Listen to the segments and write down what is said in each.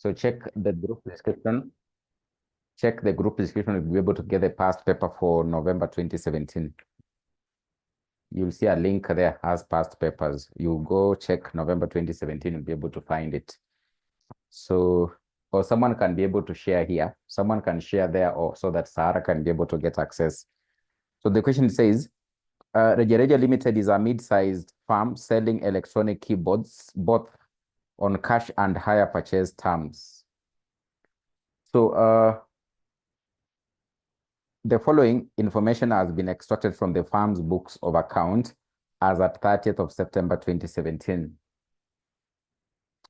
So check the group description. Check the group description. You'll be able to get the past paper for November 2017. You'll see a link there has past papers. You go check November 2017, you'll be able to find it. So, or someone can be able to share here. Someone can share there, or so that Sarah can be able to get access. So the question says, Regereja Limited is a mid-sized firm selling electronic keyboards, both on cash and hire purchase terms. So the following information has been extracted from the firm's books of account as at 30th of September 2017.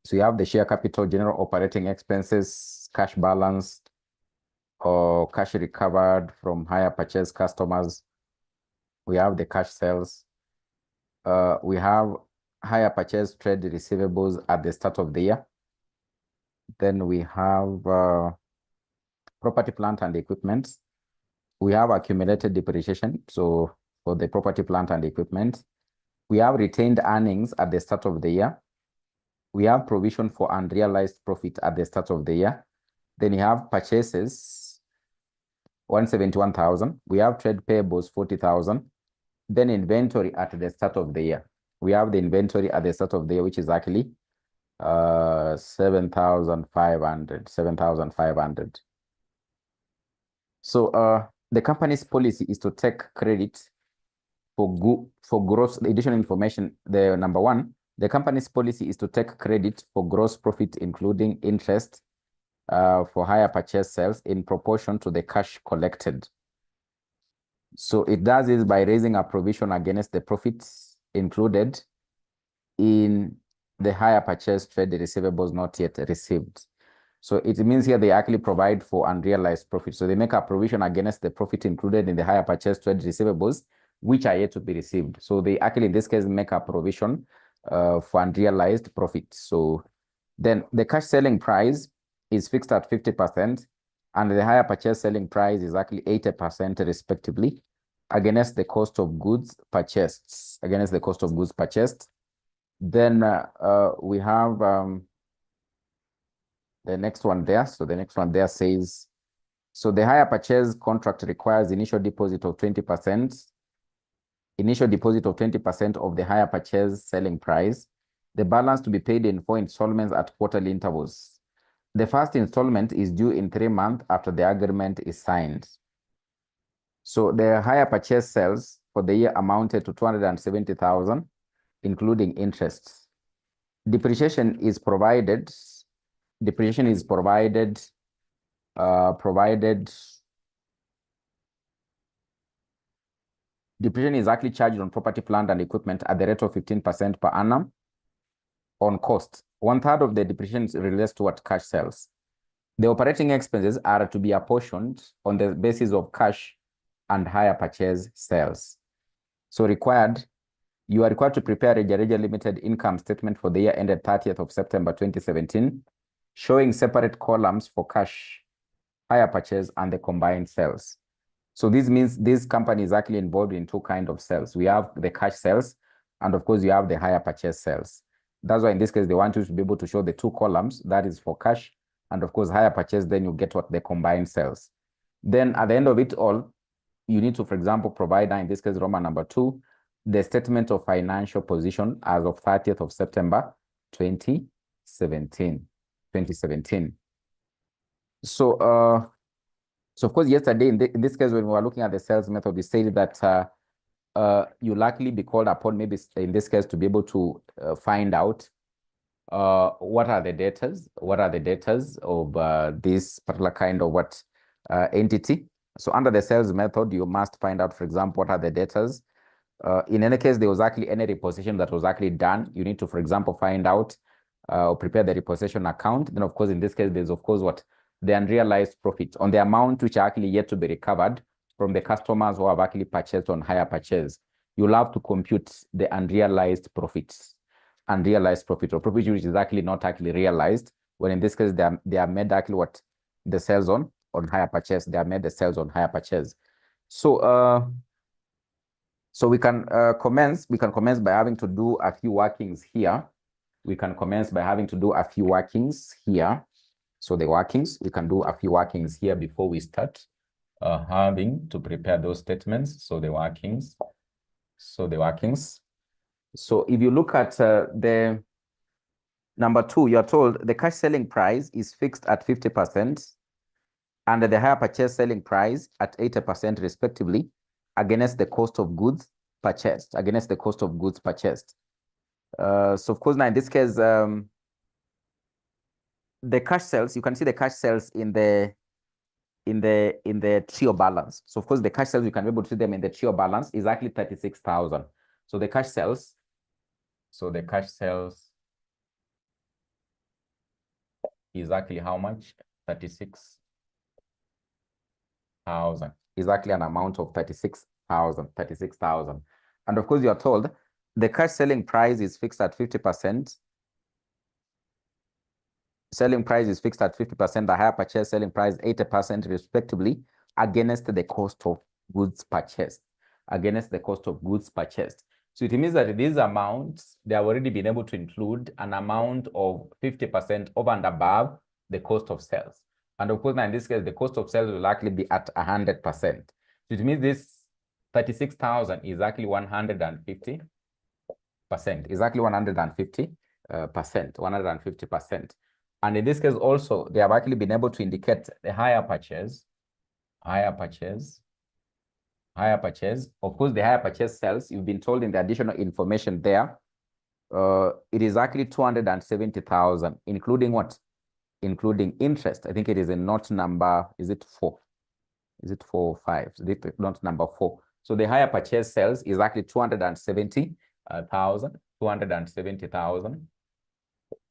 So you have the share capital, general operating expenses, cash balance, or cash recovered from hire purchase customers. We have the cash sales. We have hire purchase trade receivables at the start of the year. Then we have property, plant, and equipment. We have accumulated depreciation. So for the property, plant, and equipment, we have retained earnings at the start of the year. We have provision for unrealized profit at the start of the year. Then you have purchases, 171,000. We have trade payables, 40,000. Then inventory at the start of the year. We have the inventory at the start of the year, which is actually 7,500. So the company's policy is to take credit for gross. The additional information, the number one, the company's policy is to take credit for gross profit, including interest for hire purchase sales in proportion to the cash collected. So it does this by raising a provision against the profits included in the hire purchase trade receivables not yet received. So it means here they actually provide for unrealized profit. So they make a provision against the profit included in the hire purchase trade receivables, which are yet to be received. So they actually, in this case, make a provision for unrealized profit. So then the cash selling price is fixed at 50%, and the hire purchase selling price is actually 80% respectively, against the cost of goods purchased. Then we have the next one there. So the next one there says, so the hire purchase contract requires initial deposit of 20%. Initial deposit of 20% of the hire purchase selling price. The balance to be paid in 4 installments at quarterly intervals. The first installment is due in 3 months after the agreement is signed. So the hire purchase sales for the year amounted to 270,000, including interest. Depreciation is provided. Depreciation is Depreciation is actually charged on property, plant, and equipment at the rate of 15% per annum on cost. 1/3 of the depreciation relates to what cash sales. The operating expenses are to be apportioned on the basis of cash and hire purchase sales. So you are required to prepare a Regereja Limited income statement for the year ended 30th of September 2017, showing separate columns for cash, hire purchase, and the combined sales. So this means this company is actually involved in 2 kinds of sales. We have the cash sales, and of course you have the hire purchase sales. That's why in this case, they want you to be able to show the 2 columns, that is for cash, and of course hire purchase, then you get what the combined sales. Then at the end of it all, you need to, for example, provide, in this case, Roman number 2, the statement of financial position as of 30th of September 2017. So of course, yesterday, in this case, when we were looking at the sales method, we said that you'll likely be called upon, maybe in this case, to be able to find out what are the debtors of this particular kind of entity. So under the sales method, you must find out, for example, what are the debtors. In any case, there was actually any repossession that was actually done. You need to, for example, find out or prepare the repossession account. Then, of course, in this case, there's, of course, the unrealized profit on the amount which are actually yet to be recovered from the customers who have actually purchased on hire purchase. You'll have to compute the unrealized profits. Unrealized profit, or profit which is actually not actually realized, when in this case, they are made actually the sales on hire purchase. They are made the sales on hire purchase. So we can commence by having to do a few workings here. So the workings, we can do a few workings here before we start having to prepare those statements. So the workings. So if you look at the number 2, you are told the cash selling price is fixed at 50% and the higher purchase selling price at 80% respectively against the cost of goods purchased, So of course, now in this case, the cash sales, you can see the cash sales in the trio balance. So of course, the cash sales, you can be able to see them in the trio balance is actually 36,000. So the cash sales, is actually how much? 36,000. Is actually an amount of 36,000. And of course, you are told the cash selling price is fixed at 50%. Selling price is fixed at 50%, the higher purchase selling price 80% respectively against the cost of goods purchased. So it means that these amounts, they have already been able to include an amount of 50% over and above the cost of sales. And of course, now in this case, the cost of sales will likely be at 100%. So it means this 36,000 is actually 150%. Exactly 150%. And in this case also, they have actually been able to indicate the higher purchase. Of course, the higher purchase sales, you've been told in the additional information there, it is actually 270,000, including what? Including interest. I think it is a note number, is it 4? Is it 4 or 5? Is it note number 4? So the higher purchase sales is actually 270,000.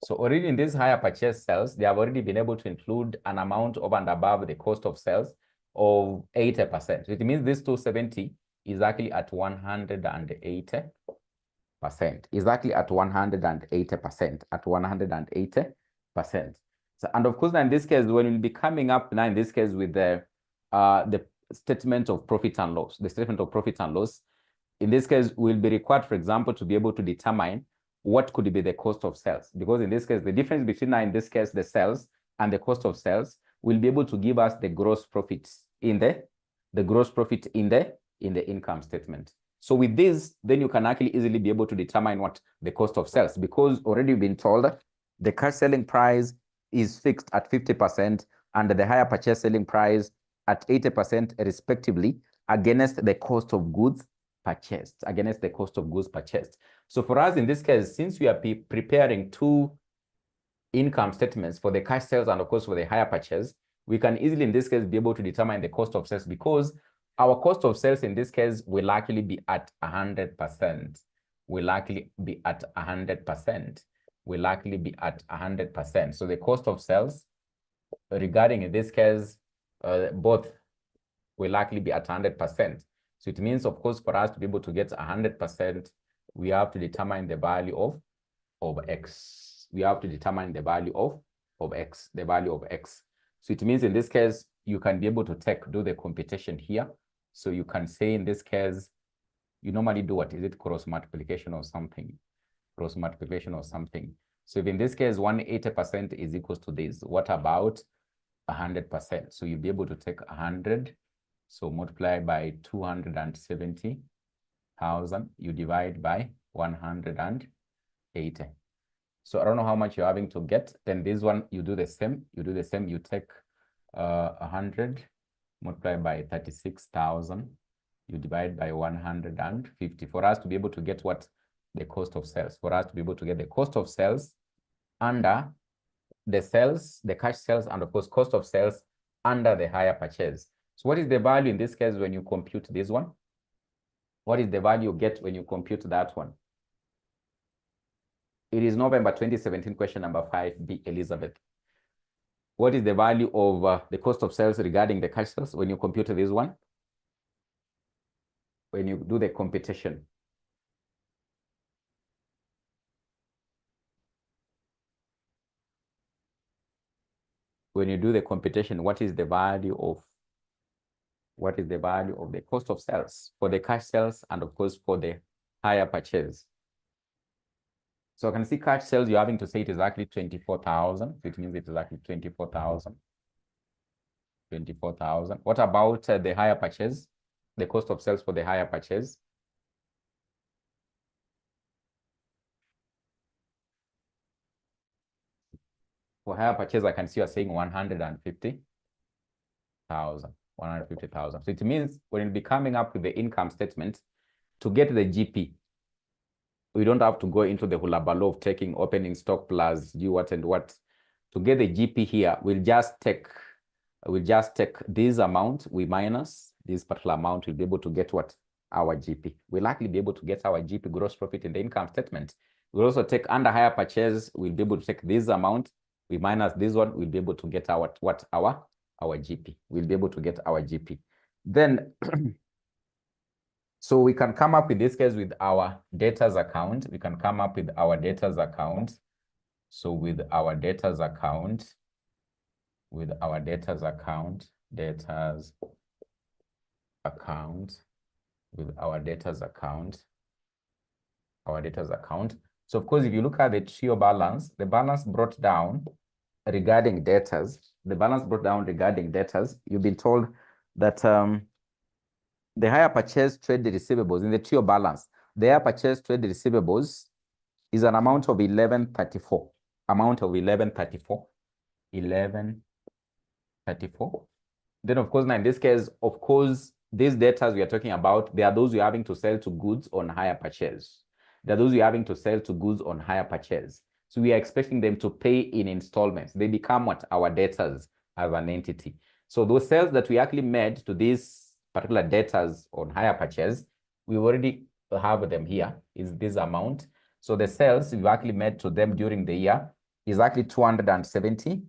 So already in these higher purchase sales, they have already been able to include an amount over and above the cost of sales of 80%. So it means this 270 is actually at 180%. Exactly at 180%. So, and of course, now in this case, when we'll be coming up now in this case with the statement of profit and loss, in this case, we'll be required, for example, to be able to determine what could be the cost of sales. Because in this case, the difference between now, in this case, the sales and the cost of sales will be able to give us the gross profits in the income statement. So with this, then you can actually easily be able to determine what the cost of sales, because already you've been told the cash selling price is fixed at 50% and the higher purchase selling price at 80% respectively against the cost of goods purchased. So for us in this case, since we are preparing two income statements for the cash sales and of course for the higher purchase, we can easily in this case be able to determine the cost of sales, because our cost of sales in this case will likely be at 100%. So the cost of sales regarding in this case, both will likely be at 100%. So it means, of course, for us to be able to get 100%, we have to determine the value of x. The value of x. So it means in this case, you can be able to do the computation here. So you can say in this case, you normally do what? Is it cross multiplication or something? So if in this case, 180% is equals to this, what about 100%? So you'll be able to take 100, so multiply by 270,000, you divide by 180. So I don't know how much you're having to get. Then this one, you do the same. You take 100, multiply by 36,000, you divide by 150 for us to be able to get what? The cost of sales. For us to be able to get the cost of sales under the sales, the cash sales, and of course, cost of sales under the higher purchase. So what is the value in this case when you compute this one? What is the value you get when you compute that one? It is November 2017, question number 5B, Elizabeth. What is the value of the cost of sales regarding the cash sales when you compute this one? When you do the computation. When you do the computation, what is the value of the cost of sales for the cash sales and of course for the higher purchase? So I can see cash sales, you're having to say it is actually 24,000. It means it is actually 24,000. 24,000. What about the hire purchase? The cost of sales for the hire purchase? For hire purchase, I can see you're saying 150,000. 150,000. So it means when you'll be coming up with the income statement, to get the GP, we don't have to go into the hullabaloo of taking opening stock plus do what and what. To get the GP here, we'll just take this amount, we minus this particular amount, we'll be able to get what? Our GP. We'll likely be able to get our GP, gross profit, in the income statement. We'll also take under hire purchase, we'll be able to take this amount, we minus this one, we'll be able to get our GP. We'll be able to get our GP. Then so we can come up in this case with our debtors account. We can come up with our debtors account. So with our debtors account, with our debtors account, with our debtors account. So of course, if you look at the trio balance, the balance brought down regarding debtors, you've been told that the hire purchase trade receivables in the trio balance, the hire purchase trade receivables is an amount of 1134. Then of course, now in this case, of course, these debtors we are talking about, they are those you're having to sell to goods on hire purchase. So we are expecting them to pay in installments. They become what? Our debtors as an entity. So those sales that we actually made to these particular debtors on hire purchase, we already have them here, is this amount. So the sales we've actually made to them during the year is actually 270.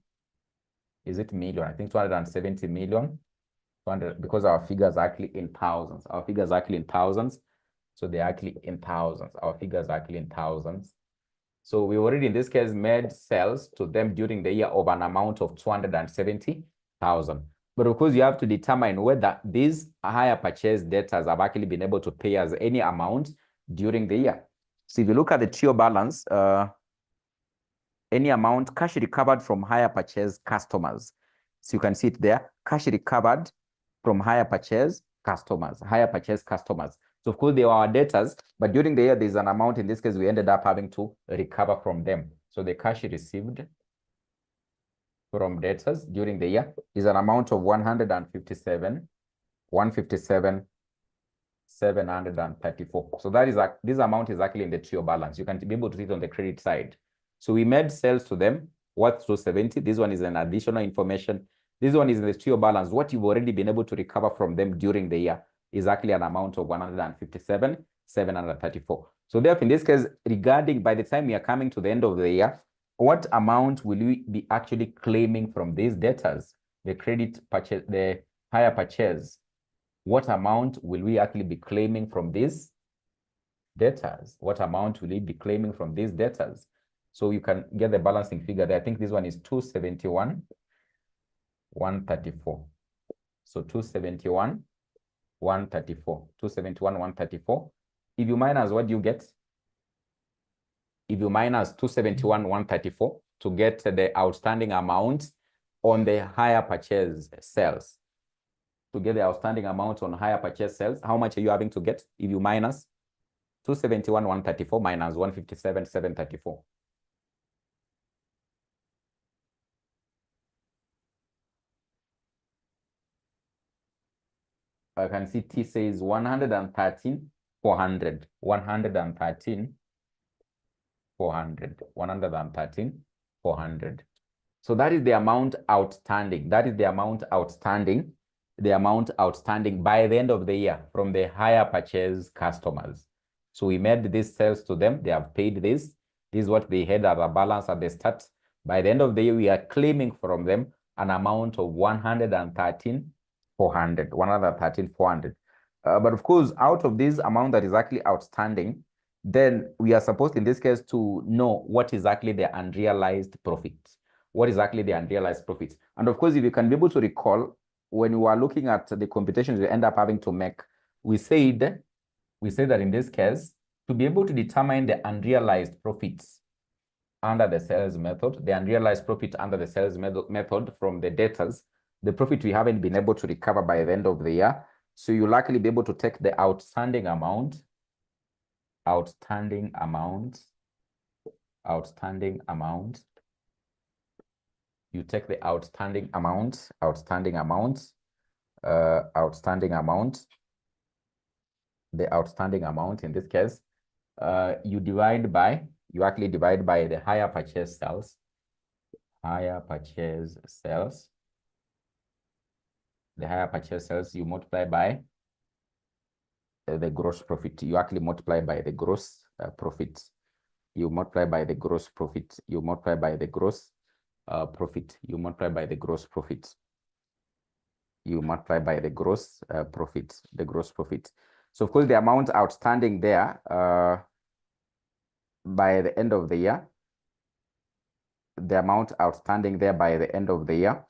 Is it million? I think 270 million. 200, because our figures are actually in thousands. So they're actually in thousands. Our figures are actually in thousands. So we already, in this case, made sales to them during the year of an amount of 270,000. But of course, you have to determine whether these hire purchase debtors have actually been able to pay us any amount during the year. So if you look at the trio balance, any amount cash recovered from hire purchase customers. So you can see it there, cash recovered from hire purchase customers. So of course, they were our debtors, but during the year, there's an amount, in this case, we ended up having to recover from them. So the cash received from debtors during the year is an amount of 157,734. So that is this amount is actually in the trio balance. You can be able to see it on the credit side. So we made sales to them worth 270. This one is an additional information. This one is in the trio balance. What you've already been able to recover from them during the year is actually an amount of 157,734. So therefore, in this case, regarding by the time we are coming to the end of the year, what amount will we be actually claiming from these debtors? The credit purchase, the hire purchase. What amount will we actually be claiming from these debtors? So you can get the balancing figure there. I think this one is 271,134. So 271,134. If you minus, what do you get? If you minus 271,134 to get the outstanding amount on the hire purchase sales. To get the outstanding amount on hire purchase sales, how much are you having to get if you minus 271,134 minus 157,734? I can see T says 113,400. 113,400. So that is the amount outstanding. The amount outstanding by the end of the year from the hire purchase customers. So we made these sales to them. They have paid this. This is what they had as a balance at the start. By the end of the year, we are claiming from them an amount of 113,400. But of course, out of this amount that is actually outstanding, then we are supposed, in this case, to know what is actually the unrealized profit. And of course, if you can be able to recall, when we are looking at the computations we end up having to make, we said that in this case, to be able to determine the unrealized profits, under the sales method, the unrealized profit under the sales method from the debtors, the profit we haven't been able to recover by the end of the year. So you'll likely be able to take the outstanding amount. You take the outstanding amount in this case, you actually divide by the higher purchase sales. The higher purchase sales, you multiply by the gross profit. You actually multiply by the gross profit. You multiply by the gross profit. You multiply by the gross profit. You multiply by the gross profit. You multiply by the gross profit. The gross profit. So of course, the amount outstanding there by the end of the year, the amount outstanding there by the end of the year,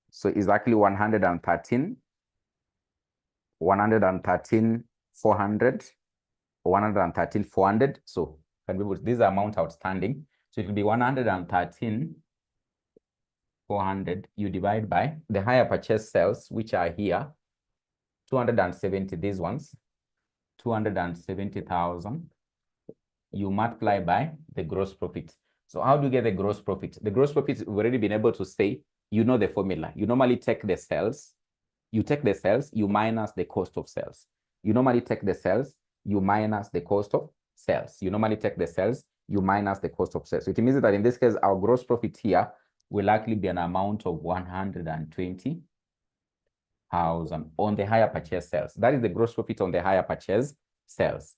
so is actually 113, 400. So can we put this amount outstanding? So it will be 113,400. You divide by the higher purchase sales, which are here, 270, these ones, 270,000. You multiply by the gross profit. So how do you get the gross profit? The gross profit, we've already been able to say, you know the formula. You normally take the sales. You take the sales, you minus the cost of sales. You normally take the sales, you minus the cost of sales. You normally take the sales, you minus the cost of sales. So it means that in this case, our gross profit here will likely be an amount of 120,000 on the higher purchase sales. That is the gross profit on the higher purchase sales.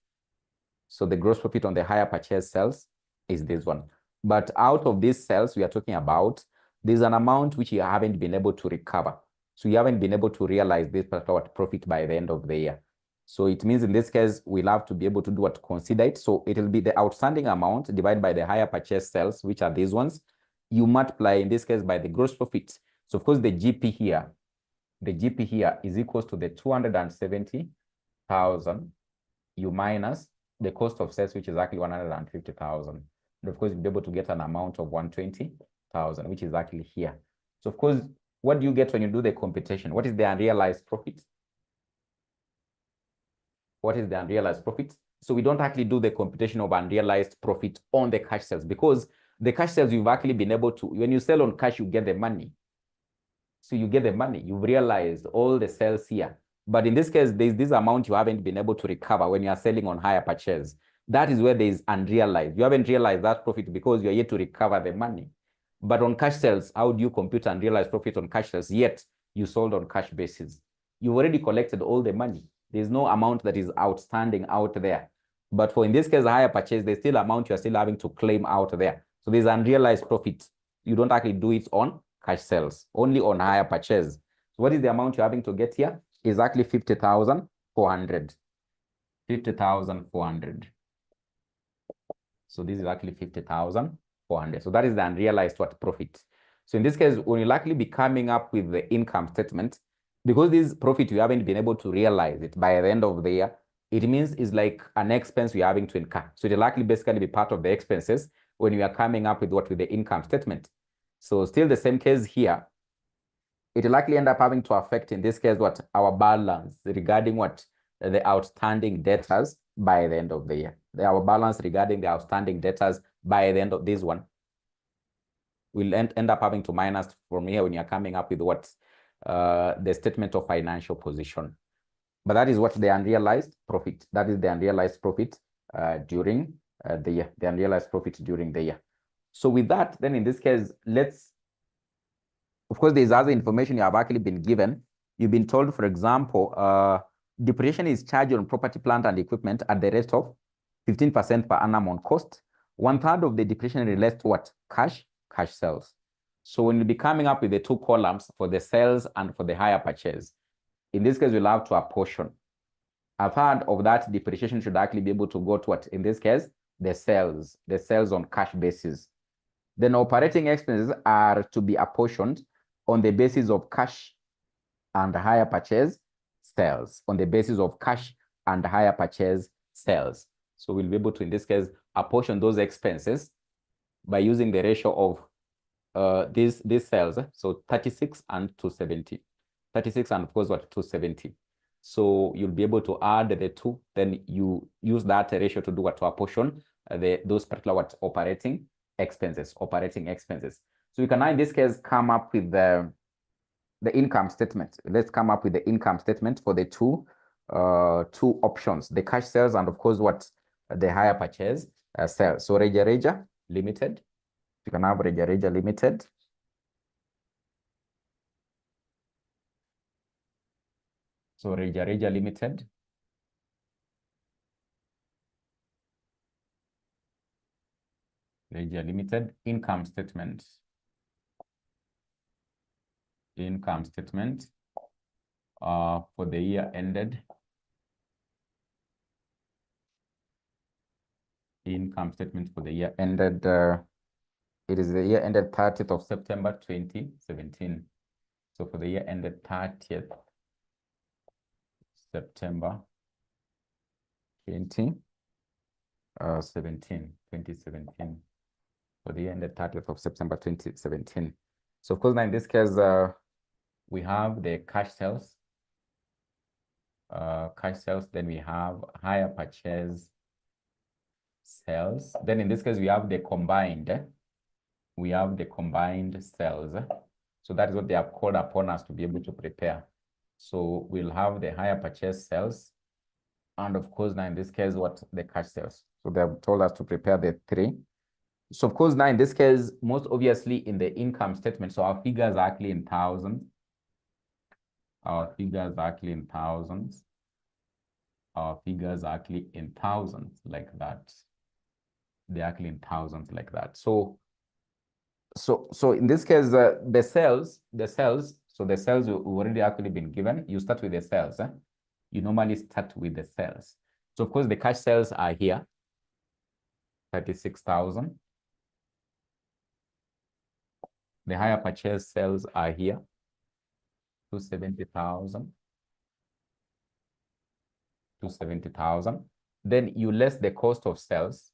So the gross profit on the higher purchase sales is this one. But out of these sales we are talking about, there's an amount which you haven't been able to recover. So you haven't been able to realize this particular profit by the end of the year. So it means in this case, we'll have to be able to do what? Consider it. So it will be the outstanding amount divided by the higher purchase sales, which are these ones. You multiply, in this case, by the gross profit. So of course, the GP here is equals to the 270,000. You minus the cost of sales, which is actually 150,000. And of course, you'll be able to get an amount of 120,000, which is actually here. So of course, what do you get when you do the computation? What is the unrealized profit? What is the unrealized profit? So we don't actually do the computation of unrealized profit on the cash sales, because the cash sales you've actually been able to, when you sell on cash, you get the money. So you get the money, you've realized all the sales here. But in this case, there's this amount you haven't been able to recover when you are selling on higher purchase. That is where there is unrealized. You haven't realized that profit because you are yet to recover the money. But on cash sales, how do you compute unrealized profit on cash sales? Yet you sold on cash basis. You've already collected all the money. There's no amount that is outstanding out there. But for in this case, a higher purchase, there's still amount you're still having to claim out there. So there's unrealized profit. You don't actually do it on cash sales, only on higher purchase. So what is the amount you're having to get here? Is actually 50,400. 50,400. So this is actually 50,400. So that is the unrealized what profit. So in this case, when you likely be coming up with the income statement, because this profit you haven't been able to realize it by the end of the year, it means it's like an expense you're having to incur. So it will likely basically be part of the expenses when you are coming up with what with the income statement. So still the same case here. It will likely end up having to affect, in this case, what? Our balance regarding what? The outstanding debtors by the end of the year. Our balance regarding the outstanding debtors by the end of this one will end up having to minus from here when you're coming up with what? The statement of financial position. But that is what the unrealized profit. That is the unrealized profit during the year. The unrealized profit during the year. So with that, then in this case, of course, there's other information you have actually been given. You've been told, for example, depreciation is charged on property, plant, and equipment at the rate of 15% per annum on cost. 1/3 of the depreciation relates to what? Cash sales. So when you'll be coming up with the two columns for the sales and for the higher purchase, in this case, we'll have to apportion. 1/3 of that depreciation should actually be able to go to what? In this case, the sales on cash basis. Then operating expenses are to be apportioned on the basis of cash and higher purchase sales. On the basis of cash and higher purchase sales. So we'll be able to, in this case, apportion those expenses by using the ratio of these cells. So 36 and 270. 36 and of course what 270. So you'll be able to add the two, then you use that ratio to do what, to apportion those particular what operating expenses. So you can now in this case come up with the income statement. Let's come up with the income statement for the two options, the cash sales and of course what the hire purchase sales. So Reja Limited, you can have Reja Limited. So Reja Limited. Reja Limited income statement. Income statement for the year ended. Income statement for the year ended. It is the year ended 30th of September 2017. So for the year ended 30th September 2017. For the year ended 30th of September 2017. So of course now in this case we have the cash sales. Then we have hire purchase sales. Then in this case we have the combined. We have the combined sales. So that is what they have called upon us to be able to prepare. So we'll have the hire purchase sales, and of course now in this case what the cash sales. So they have told us to prepare the three. So of course now in this case, most obviously in the income statement, so our figures are actually in thousands. Our figures are actually in thousands. Our figures are actually in thousands like that. They're actually in thousands like that. So in this case, the sales, so the sales we've already actually been given. You start with the sales. You normally start with the sales. So of course the cash sales are here, 36,000. The hire purchase sales are here, 270,000. 270,000. Then you less the cost of sales.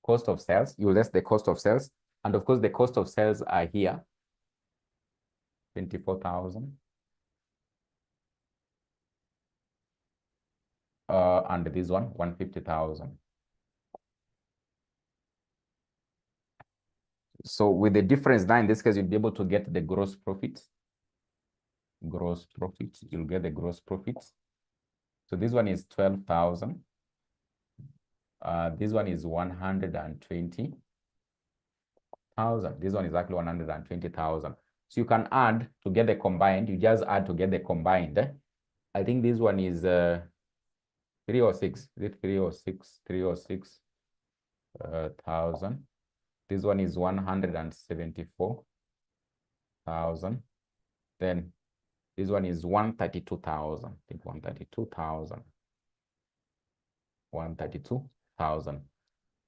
You less the cost of sales. And of course, the cost of sales are here, 24,000. And this one, 150,000. So with the difference now, in this case, you'll be able to get the gross profit. Gross profit, you'll get the gross profit. So this one is 12,000. This one is 120,000. This one is actually 120,000. So you can add to get the combined. You just add to get the combined. I think this one is 306. Is it 306? 306,000. This one is 174,000. Then this one is 132,000. I think 132,000. 132,000.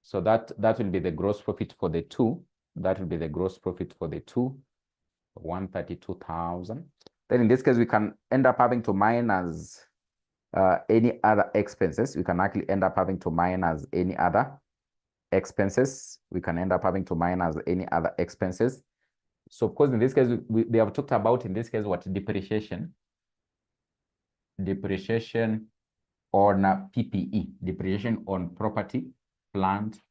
So that will be the gross profit for the two. That will be the gross profit for the two. 132,000. Then in this case, we can end up having to minus any other expenses. We can actually end up having to minus any other expenses. We can end up having to minus any other expenses. So of course, in this case, they have talked about, in this case, what? Depreciation. Depreciation on PPE. Depreciation on property, plant,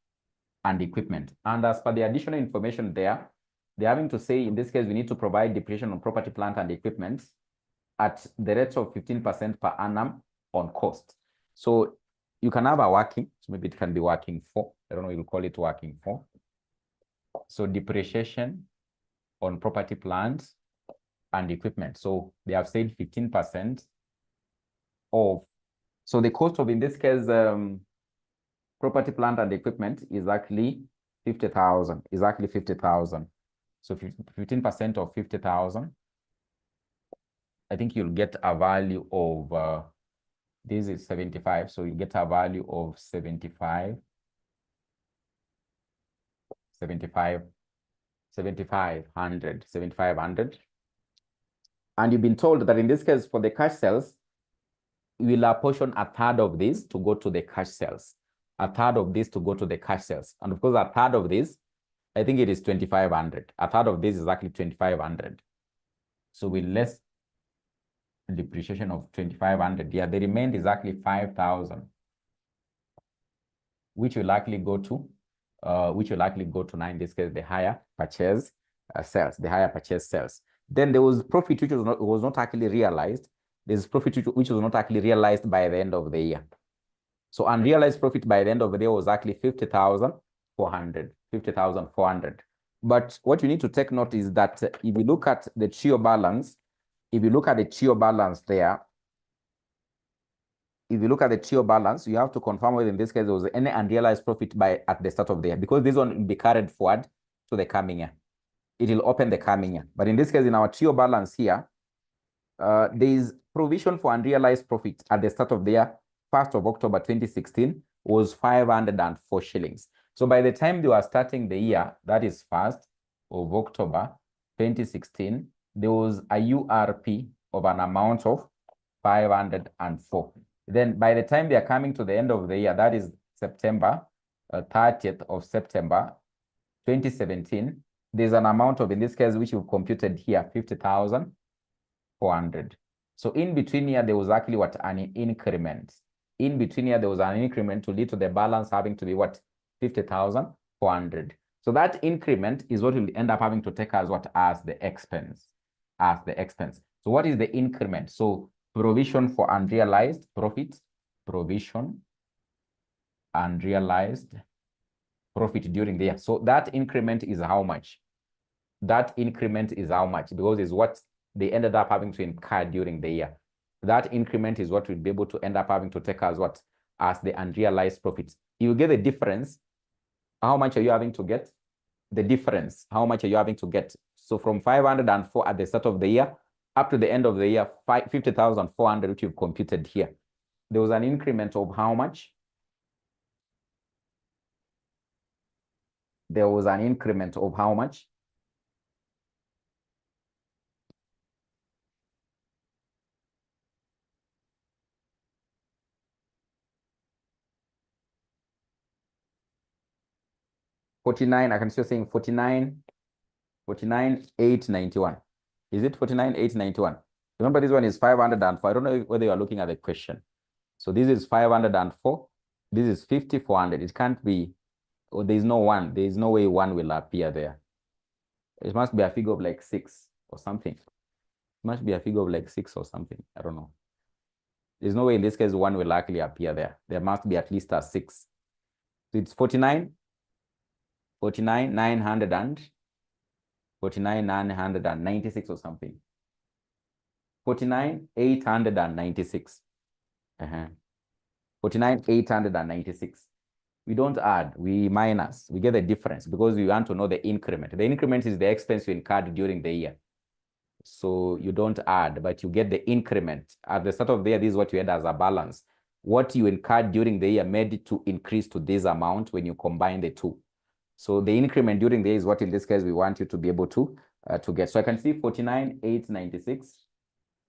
and equipment. And as per the additional information there, they're having to say, in this case, we need to provide depreciation on property, plant, and equipment at the rate of 15% per annum on cost. So you can have a working, so maybe it can be working for, I don't know, you'll call it working for. So depreciation on property, plant, and equipment. So they have said 15% of, so the cost of, in this case, property, plant, and equipment is actually 50,000, is actually 50,000. So 15% of 50,000, I think you'll get a value of, this is 75, so you get a value of 7,500. And you've been told that in this case, for the cash sales, we will apportion a third of this to go to the cash sales. a third of this to go to the cash sales. And of course, a third of this, I think it is 2,500. A third of this is actually 2,500. So with less depreciation of 2,500, yeah, the remainder is actually 5,000, which will likely go to, now in this case, the higher purchase sales, the higher purchase sales. Then there was profit which was not actually realized. There's profit which was not actually realized by the end of the year. So unrealized profit by the end of the year was actually 50,400. But what you need to take note is that if you look at the 𝐂𝐸 balance, there, if you look at the 𝐂𝐸 balance, you have to confirm whether in this case there was any unrealized profit at the start of the year, because this one will be carried forward to the coming year. It will open the coming year. But in this case, in our 𝐂𝐸 balance here, there is provision for unrealized profit at the start of the year. 1st of October 2016 was 504 shillings. So by the time they were starting the year, that is 1st of October 2016, there was a URP of an amount of 504. Then by the time they are coming to the end of the year, that is September, 30th of September 2017, there's an amount of, in this case, which we've computed here, 50,400. So in between here, there was actually what? An increment. In between here, there was an increment to lead to the balance having to be what? 50,400. So that increment is what will end up having to take as what? As the expense. As the expense. So what is the increment? So provision for unrealized profits, provision, unrealized profit during the year. So that increment is how much? That increment is how much? Because it's what they ended up having to incur during the year. That increment is what we'll be able to end up having to take as what? As the unrealized profits. You get the difference. How much are you having to get? The difference. How much are you having to get? So from 504 at the start of the year up to the end of the year, 50,400, which you've computed here. There was an increment of how much? There was an increment of how much? $49, I can still saying 49,891. Is it 49,891? Remember, this one is 504. I don't know whether you are looking at the question. So this is 504. This is 5,400. It can't be, or there's no one. There's no way one will appear there. It must be a figure of like 6 or something. It must be a figure of like 6 or something. I don't know. There's no way in this case one will actually appear there. There must be at least a 6. So it's 49,996 or something. 49,896. 49,896. We don't add, we minus, we get the difference because we want to know the increment. The increment is the expense you incurred during the year. So you don't add, but you get the increment. At the start of the year, this is what you had as a balance. What you incurred during the year made it to increase to this amount when you combine the two. So the increment during the year is what in this case we want you to be able to get. So I can see 49,896,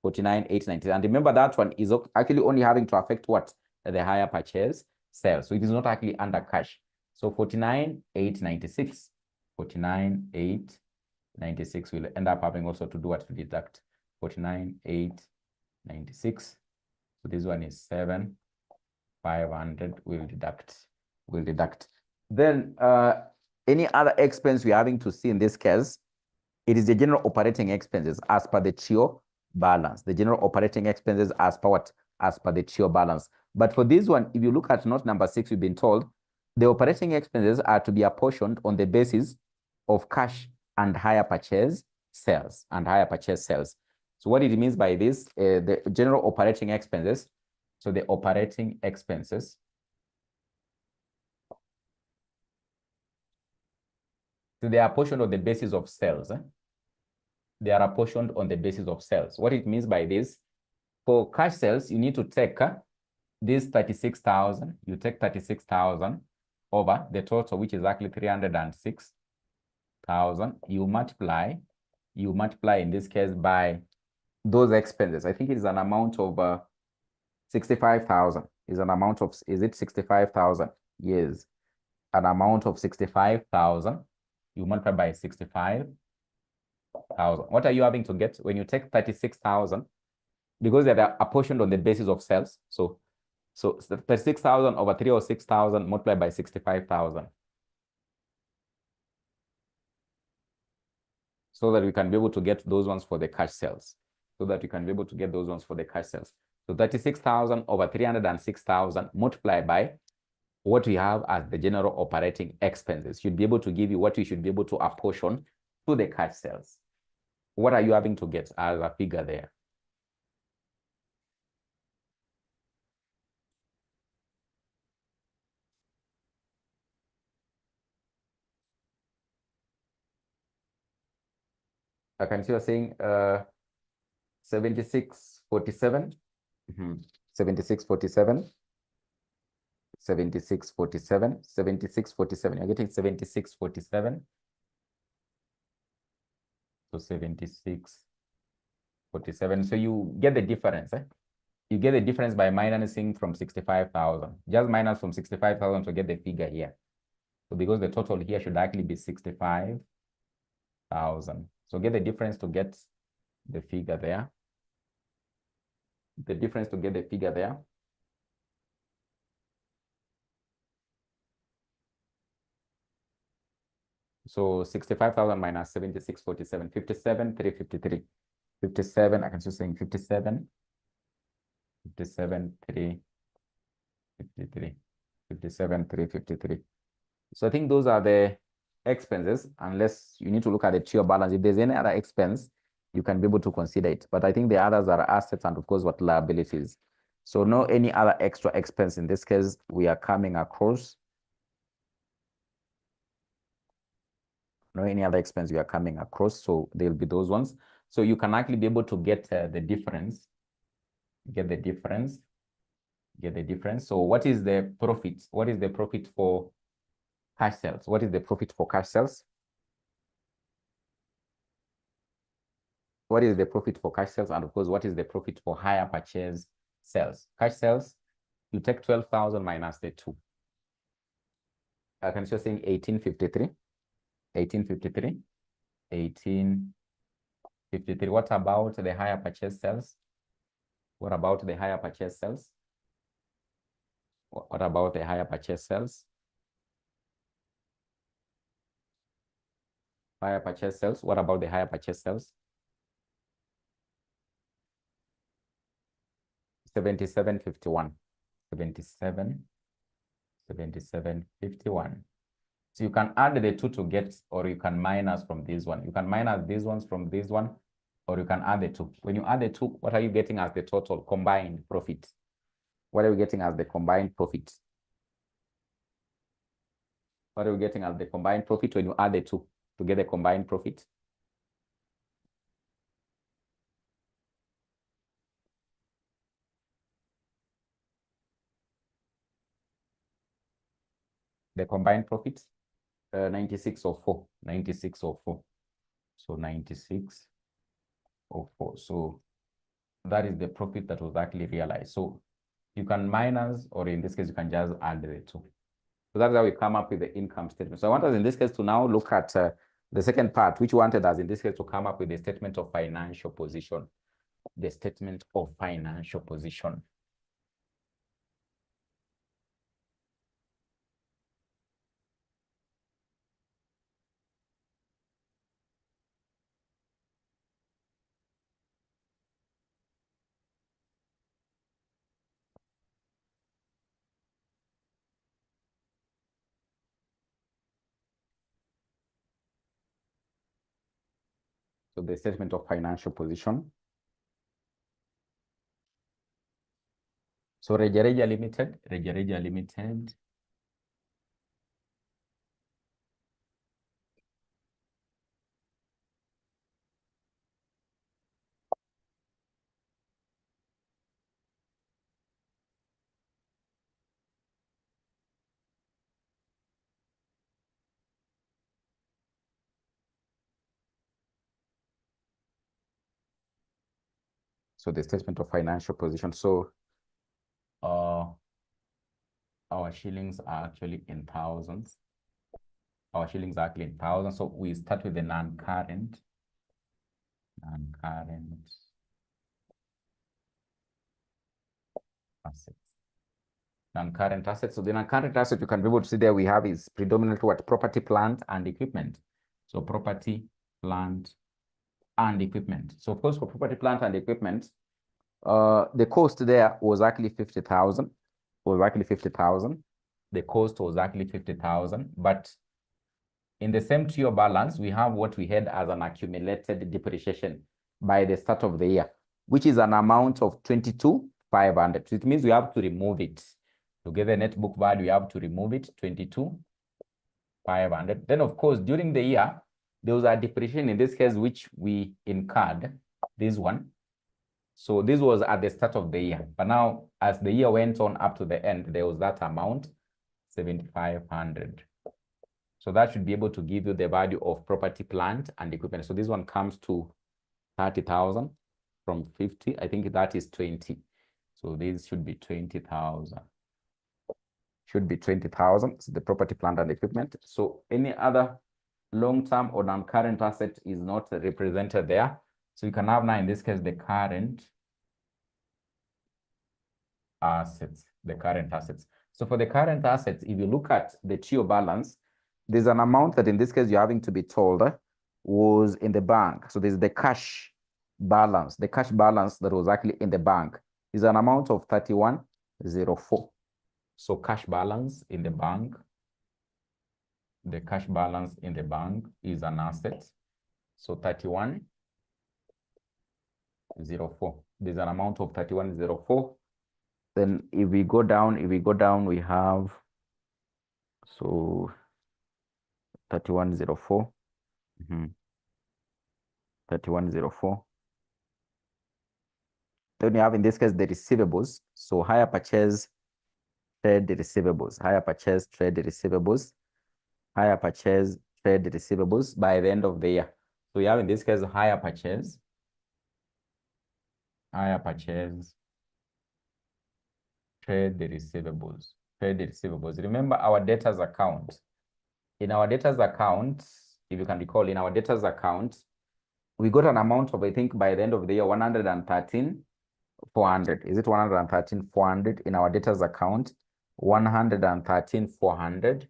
49,896. And remember that one is actually only having to affect what? The higher purchase sales. So it is not actually under cash. So 49,896, 49,896 will end up having also to do what? To deduct 49,896. So this one is 7,500 will deduct. Then any other expense we're having to see in this case, it is the general operating expenses as per the 𝐂𝐸 balance. The general operating expenses as per what? As per the 𝐂𝐸 balance. But for this one, if you look at note number 6, we've been told the operating expenses are to be apportioned on the basis of cash and higher purchase sales. So what it means by this, the general operating expenses, so the operating expenses, so they are apportioned on the basis of sales. They are apportioned on the basis of sales. What it means by this, for cash sales, you need to take this 36,000. You take 36,000 over the total, which is actually 306,000. You multiply in this case by those expenses. I think it is an amount of 65,000. Is it 65,000? years, an amount of 65,000, you multiply by 65,000. What are you having to get? When you take 36,000, because they are apportioned on the basis of cells, so 36,000 over 306,000 multiplied by 65,000. So that we can be able to get those ones for the cash sales. So 36,000 over 306,000 multiplied by what we have as the general operating expenses should be able to give you what you should be able to apportion to the cash sales. What are you having to get as a figure there? I can see you're saying 7647. 7647. 7647. 7647. You're getting 7647. So 7647. So you get the difference, eh? You get the difference by minusing from 65,000. Just minus from 65,000 to get the figure here. So because the total here should actually be 65,000. So get the difference to get the figure there. The difference to get the figure there. So 65,000 minus 7647, 57,353. 57, I can just saying 57,353. 57,353. So I think those are the expenses, unless you need to look at the tier balance. If there's any other expense, you can be able to consider it. But I think the others are assets and of course what liabilities. So no any other extra expense in this case we are coming across. No any other expense we are coming across. So there'll be those ones. So you can actually be able to get the difference. Get the difference. So what is the profit? What is the profit for cash sales? What is the profit for cash sales? What is the profit for cash sales? And of course, what is the profit for hire purchase sales? Cash sales, you take 12,000 minus the 2. I can just say 1853. 1853. 1853. What about the hire purchase sales? What about the hire purchase sales? What about the hire purchase sales? Hire purchase sales. What about the hire purchase sales? 7751. 7751. So you can add the two to get, or you can minus from this one. You can minus these ones from this one, or you can add the two. When you add the two, what are you getting as the total combined profit? What are you getting as the combined profit? What are you getting as the combined profit when you add the two to get the combined profit? The combined profit, 9604. 9604. So 9604. So that is the profit that was actually realized. So you can minus, or in this case, you can just add the two. So that's how we come up with the income statement. So I want us in this case to now look at the second part, which wanted us in this case to come up with the statement of financial position. The statement of financial position. So the statement of financial position. So Reja Limited, Limited. So the statement of financial position. So our shillings are actually in thousands. Our shillings are actually in thousands. So we start with the non-current assets. Non-current assets. So the non-current asset you can be able to see there we have is predominantly what? Property, plant, and equipment. So property, plant, and equipment. So of course for property, plant, and equipment, the cost there was actually 50,000. The cost was actually 50,000. But in the same to your balance, we have what we had as an accumulated depreciation by the start of the year, which is an amount of 22,500. So it means we have to remove it. To get the net book value, we have to remove it, 22,500. Then, of course, during the year, there was a depreciation in this case, which we incurred, this one. So this was at the start of the year. But now, as the year went on up to the end, there was that amount, 7,500. So that should be able to give you the value of property, plant, and equipment. So this one comes to 30,000 from 50. I think that is 20. So this should be 20,000. Should be 20,000. So the property, plant, and equipment. So any other long-term or non-current asset is not represented there. So you can have now in this case the current assets. So for the current assets, if you look at the TIO balance, there's an amount that in this case you're having to be told was in the bank. So there's the cash balance. The cash balance that was actually in the bank is an amount of 3104. So cash balance in the bank, the cash balance in the bank is an asset. So 3104. There's an amount of 3104. Then if we go down, we have, so 3104. 3104. Then you have in this case the receivables. So hire purchase, trade receivables, hire purchase, trade receivables, hire purchase, trade receivables by the end of the year. So you have in this case hire purchase, trade the receivables, Remember our debtors account. In our debtors account, if you can recall, in our debtors account, we got an amount of, I think, by the end of the year, 113,400. Is it 113,400 in our debtors account? 113,400.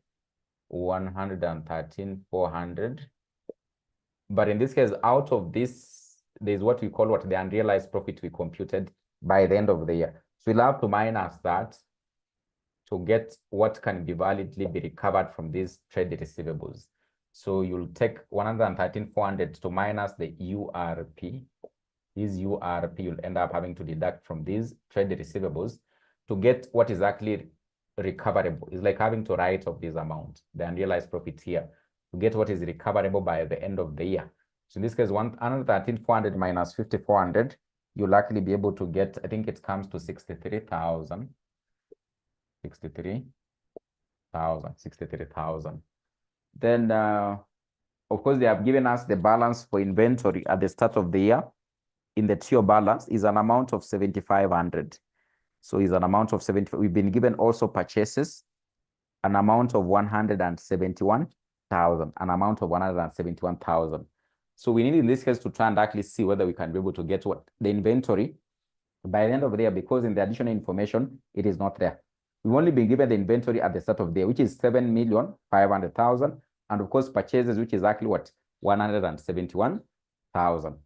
113,400. But in this case, out of this, there's what we call the unrealized profit we computed by the end of the year. So we'll have to minus that to get what can be validly be recovered from these trade receivables. So you'll take 113,400 to minus the URP. This URP you'll end up having to deduct from these trade receivables to get what is actually recoverable. It's like having to write off this amount, the unrealized profit here, to get what is recoverable by the end of the year. So in this case, 113,400 minus 5,400, you'll actually be able to get, I think it comes to 63,000. 63,000. Then, of course, they have given us the balance for inventory at the start of the year. In the TIO balance is an amount of 7,500. So is an amount of 70. We've been given also purchases, an amount of 171,000, an amount of 171,000. So we need in this case to try and actually see whether we can be able to get what the inventory by the end of the year, because in the additional information, it is not there. We've only been given the inventory at the start of the year, which is 7,500,000. And of course, purchases, which is actually what? 171,000.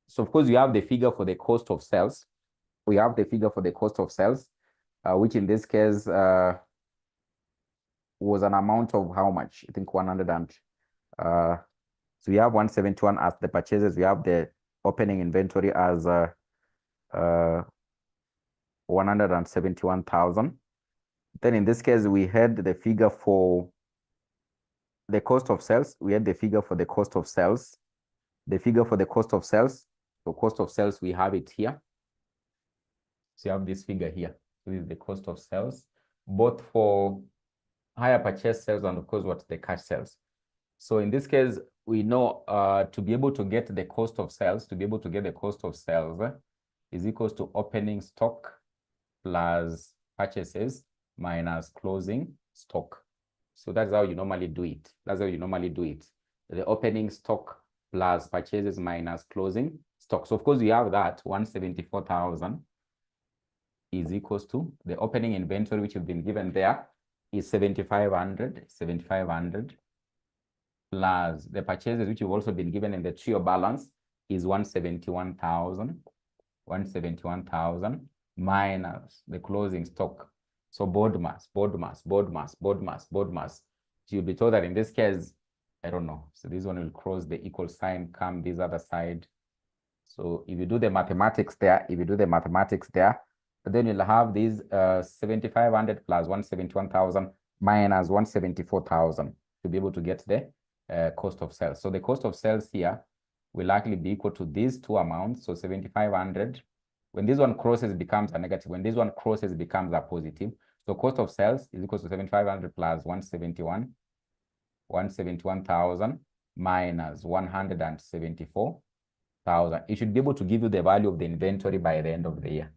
So of course, you have the figure for the cost of sales. We have the figure for the cost of sales, which in this case was an amount of how much? I think 100 and, so we have 171 as the purchases. We have the opening inventory as 171,000. Then in this case, we had the figure for the cost of sales. We had the figure for the cost of sales. The figure for the cost of sales. So cost of sales, we have it here. So you have this figure here. So this is the cost of sales, both for higher purchase sales and of course what the cash sales. So in this case, we know to be able to get the cost of sales, is equals to opening stock plus purchases minus closing stock. So that's how you normally do it. That's how you normally do it. The opening stock plus purchases minus closing stock. So of course, we have that 174,000 is equals to the opening inventory, which you've been given there, is 7,500 plus the purchases, which you've also been given in the trio balance, is 171,000 minus the closing stock. So board mass. So you'll be told that in this case, I don't know. So this one will cross the equal sign, come this other side. So if you do the mathematics there, then you'll have these 7,500 plus 171,000 minus 174,000 to be able to get the cost of sales. So the cost of sales here will likely be equal to these two amounts. So 7,500. When this one crosses, it becomes a negative. When this one crosses, it becomes a positive. So cost of sales is equal to 7,500 plus 171,000 minus 174,000. It should be able to give you the value of the inventory by the end of the year.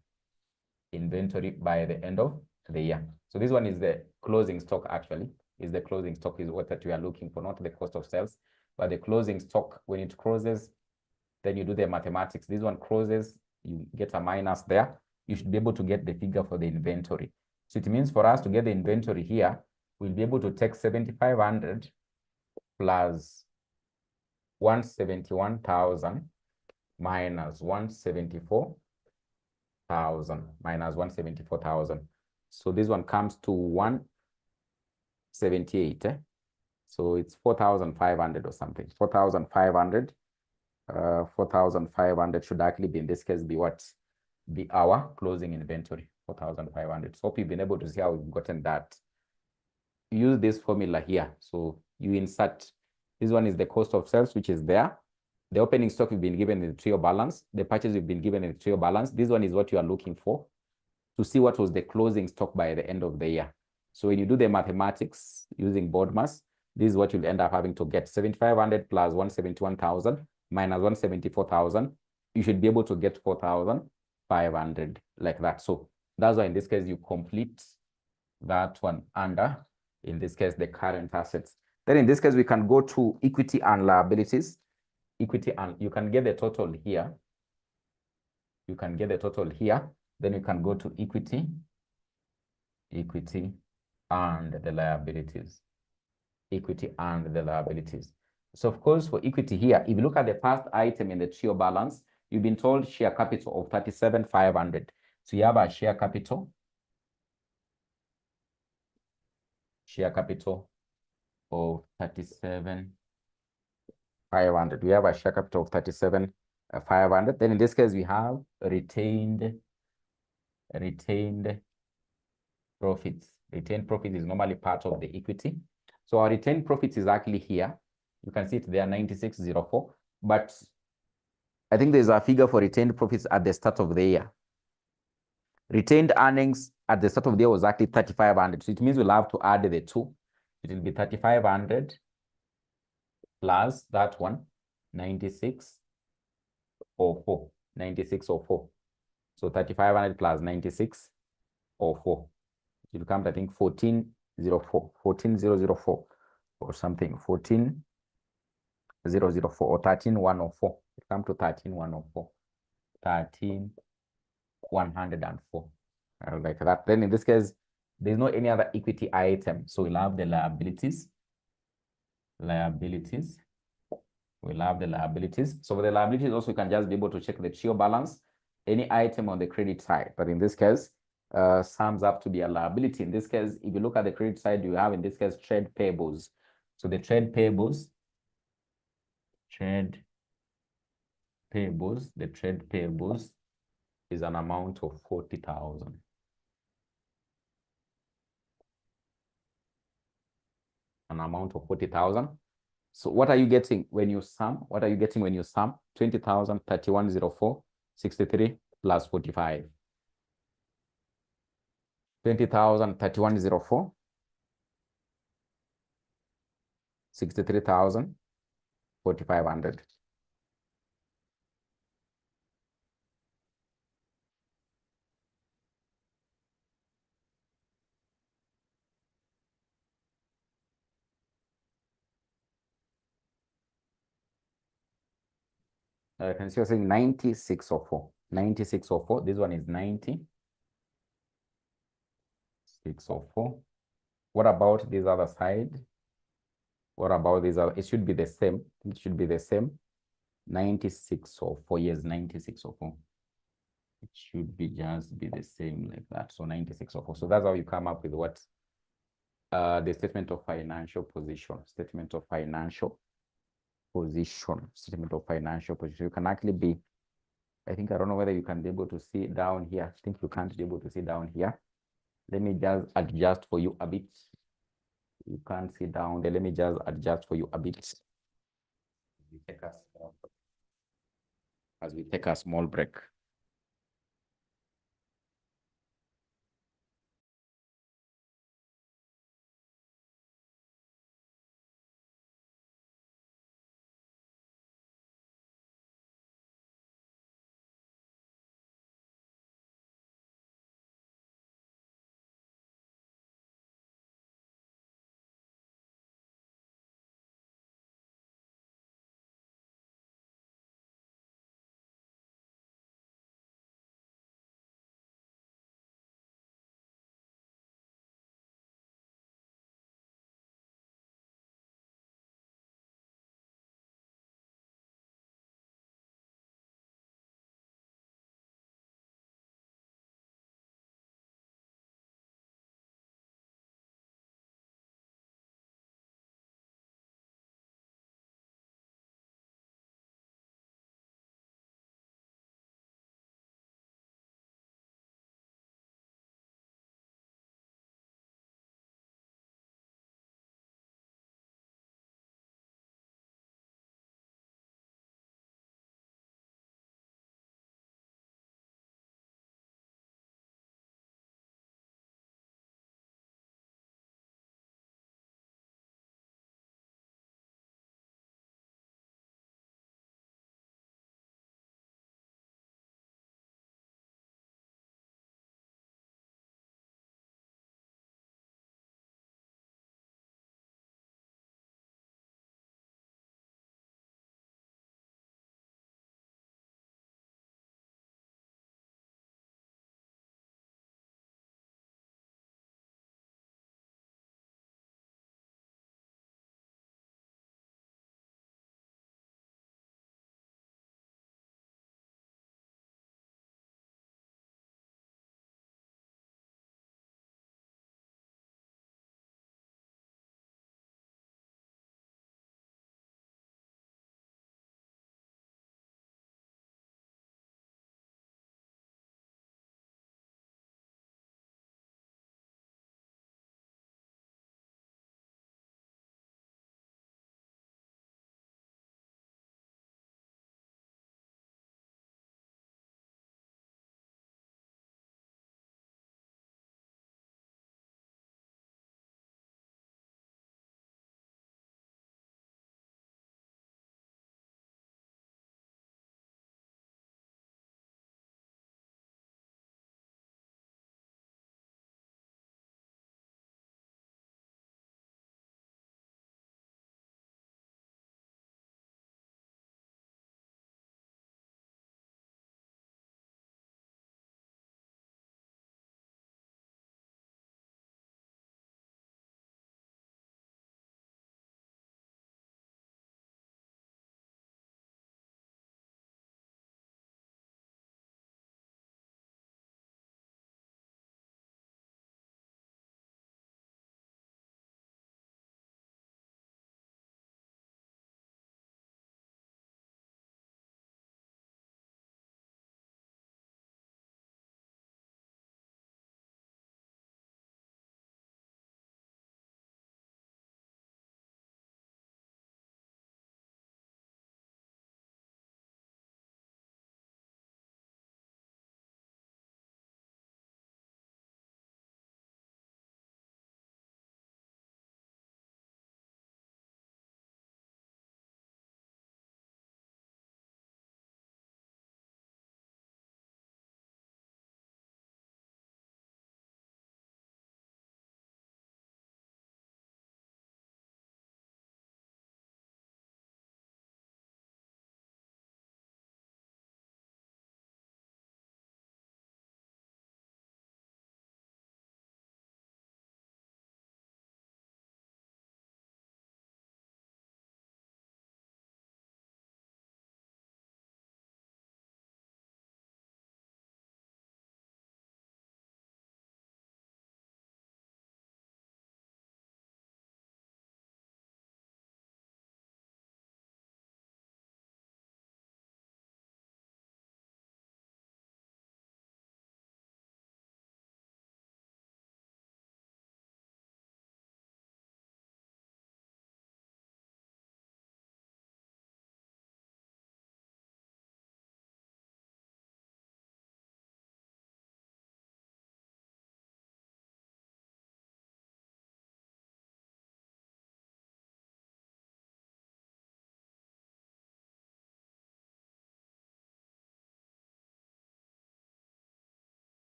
So this one is the closing stock, actually. Is the closing stock is what that we are looking for, not the cost of sales. But the closing stock, when it crosses, then you do the mathematics. This one crosses, you get a minus there. You should be able to get the figure for the inventory. So it means for us to get the inventory here, we'll be able to take 7,500 plus 171,000 minus 174,000 So this one comes to 178. So it's 4,500 or something. 4,500. 4,500 should actually be, in this case, be what? Be our closing inventory, 4,500. So hope you've been able to see how we've gotten that. Use this formula here. So you insert, this one is the cost of sales, which is there. The opening stock you've been given in the trio balance. The purchase you've been given in the trio balance. This one is what you are looking for to see what was the closing stock by the end of the year. So when you do the mathematics using board mass, this is what you'll end up having to get. 7,500 plus 171,000 minus 174,000. You should be able to get 4,500 like that. So that's why in this case, you complete that one under, in this case, the current assets. Then in this case, we can go to equity and liabilities. Equity, and you can get the total here. Then you can go to equity and the liabilities. So of course, for equity here, if you look at the first item in the trio balance, you've been told share capital of 37,500. So you have a share capital of 37,500. We have a share capital of 37,500. Then in this case, we have retained profits. Retained profit is normally part of the equity. So our retained profits is actually here. You can see it there, 9604. But I think there's a figure for retained profits at the start of the year. Retained earnings at the start of the year was actually 3,500. So it means we'll have to add the two. It will be 3,500 plus that one, 9604. So 3,500 plus 9604. It will come, I think, 14,004 or something, 14,004 or 13,104. It comes to 13,104, 13,104, like that. Then in this case, there's no any other equity item. So we'll have the liabilities. We'll have the liabilities. So for the liabilities, also, you can just be able to check the trio balance, any item on the credit side. But in this case, sums up to be a liability. In this case, if you look at the credit side, you have, in this case, trade payables. So the trade payables is an amount of 40,000. An amount of 40,000. So what are you getting when you sum? 20,000, 3104, 63 plus 45. 20,000, 3104, 63,000, 4,500. can see you're saying 9604. 9604. This one is 9604. What about this other side? What about this other? It should be the same. It should be the same. 9604. Yes, 9604. It should be just be the same like that. So 9604. So that's how you come up with what? The statement of financial position. Statement of financial position. Statement of financial position. You can actually be, I think, I don't know whether you can be able to see down here. I think you can't be able to see down here. Let me just adjust for you a bit. You can't see down there. Let me just adjust for you a bit. As we take a small break.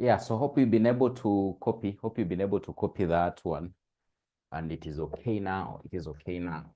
Yeah, so hope you've been able to copy that one. And it is okay now. It is okay now.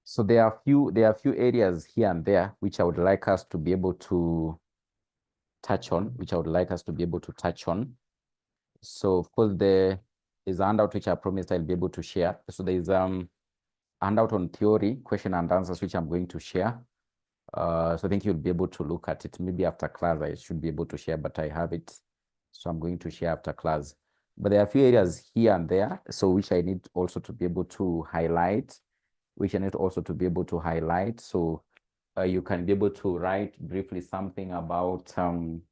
So there are a few areas here and there which I would like us to be able to touch on, So of course there is a handout which I promised I'll be able to share. So there is a handout on theory, question and answers, which I'm going to share. So I think you'll be able to look at it. Maybe after class I should be able to share, but I have it. So I'm going to share after class. But there are a few areas here and there, so which I need also to be able to highlight, So you can be able to write briefly something about, in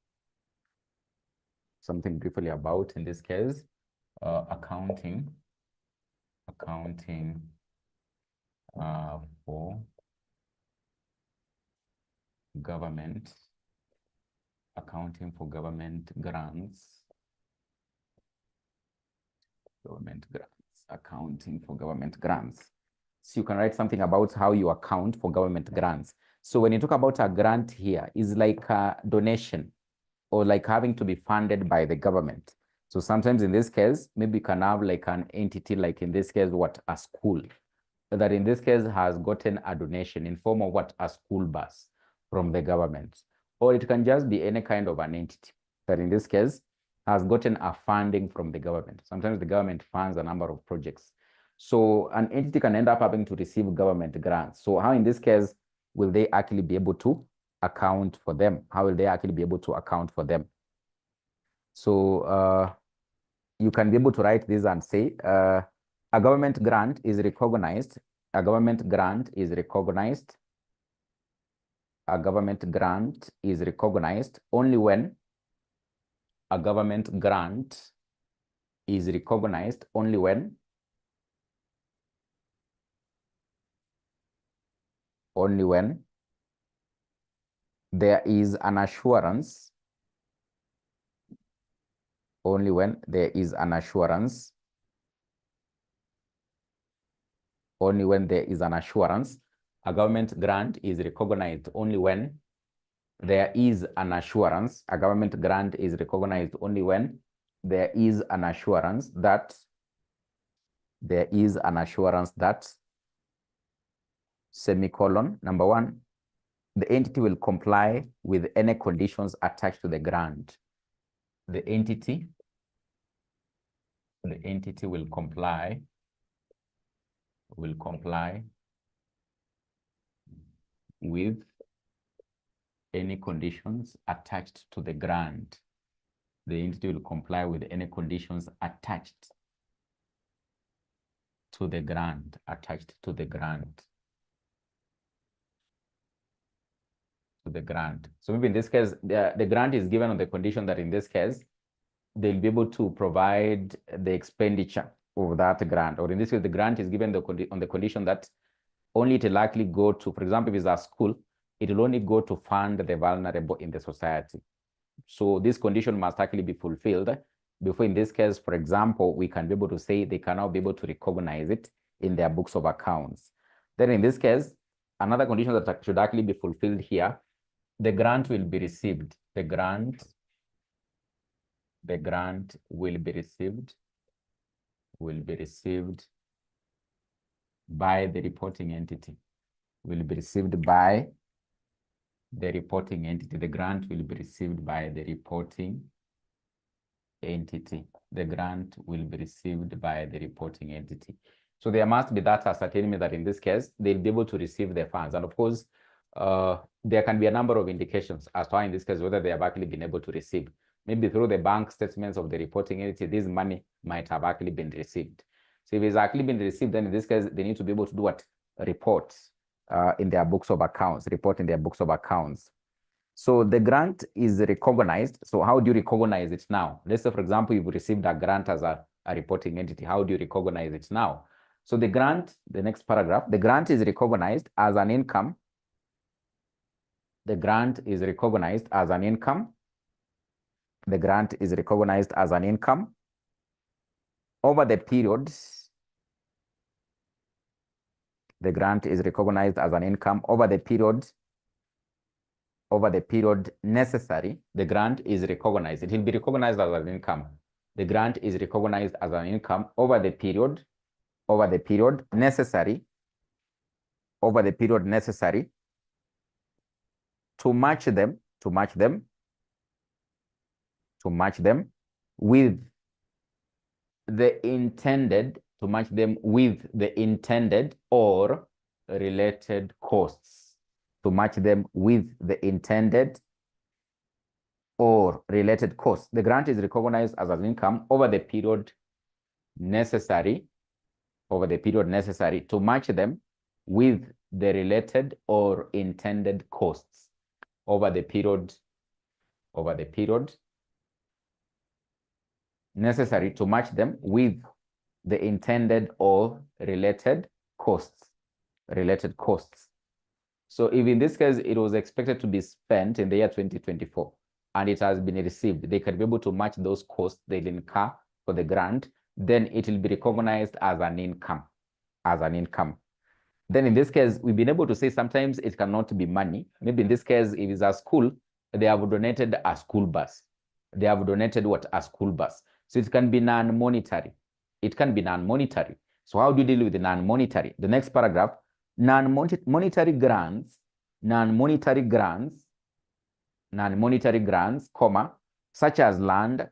this case, accounting for government, accounting for government grants, accounting for government grants. So you can write something about how you account for government grants. So when you talk about a grant here, is like a donation or like having to be funded by the government. So sometimes in this case, maybe you can have like an entity, like in this case, what, a school, that in this case has gotten a donation in form of what, a school bus from the government. Or it can just be any kind of an entity that in this case has gotten a funding from the government. Sometimes the government funds a number of projects. So an entity can end up having to receive government grants. So how in this case will they actually be able to account for them? How will they actually be able to account for them? So you can be able to write this and say, a government grant is recognized. A government grant is recognized. A government grant is recognized only when a government grant is recognized only when there is an assurance, only when there is an assurance, only when there is an assurance. A government grant is recognized only when there is an assurance. A government grant is recognized only when there is an assurance that semicolon, number one, the entity will comply with any conditions attached to the grant. The entity will comply with any conditions attached to the grant. The entity will comply with any conditions attached to the grant, So maybe in this case, the grant is given on the condition that in this case, they'll be able to provide the expenditure of that grant. Or in this case, the grant is given on the condition that only it will likely go to, for example, if it's a school, it will only go to fund the vulnerable in the society. So this condition must actually be fulfilled before, in this case, for example, we can be able to say they can now be able to recognize it in their books of accounts. Then in this case, another condition that should actually be fulfilled here, the grant will be received. The grant will be received by the reporting entity. Will be received by the reporting entity. The grant will be received by the reporting entity. The grant will be received by the reporting entity. So there must be that ascertainment that in this case, they'll be able to receive the funds. And of course, there can be a number of indications as to how in this case, whether they have actually been able to receive. Maybe through the bank statements of the reporting entity, this money might have actually been received. So if it's actually been received, then in this case, they need to be able to do what? Report in their books of accounts, report in their books of accounts. So the grant is recognized. So how do you recognize it now? Let's say, for example, you've received a grant as a reporting entity. How do you recognize it now? So the grant, the next paragraph, the grant is recognized as an income. The grant is recognized as an income. The grant is recognized as an income over the period. The grant is recognized as an income over the period necessary. The grant is recognized. It will be recognized as an income. The grant is recognized as an income over the period necessary, to match them with the intended, or related costs. To match them with the intended or related costs. The grant is recognized as an income over the period necessary, to match them with the related or intended costs over the period necessary, to match them with the intended or related costs. So if in this case it was expected to be spent in the year 2024 and it has been received, they can be able to match those costs they incur for the grant, then it will be recognized as an income. Then in this case, we've been able to say sometimes it cannot be money. Maybe in this case, if it's a school, they have donated a school bus. They have donated what? A school bus. So it can be non-monetary. So how do you deal with the non-monetary? The next paragraph, non-monetary grants, comma, such as land,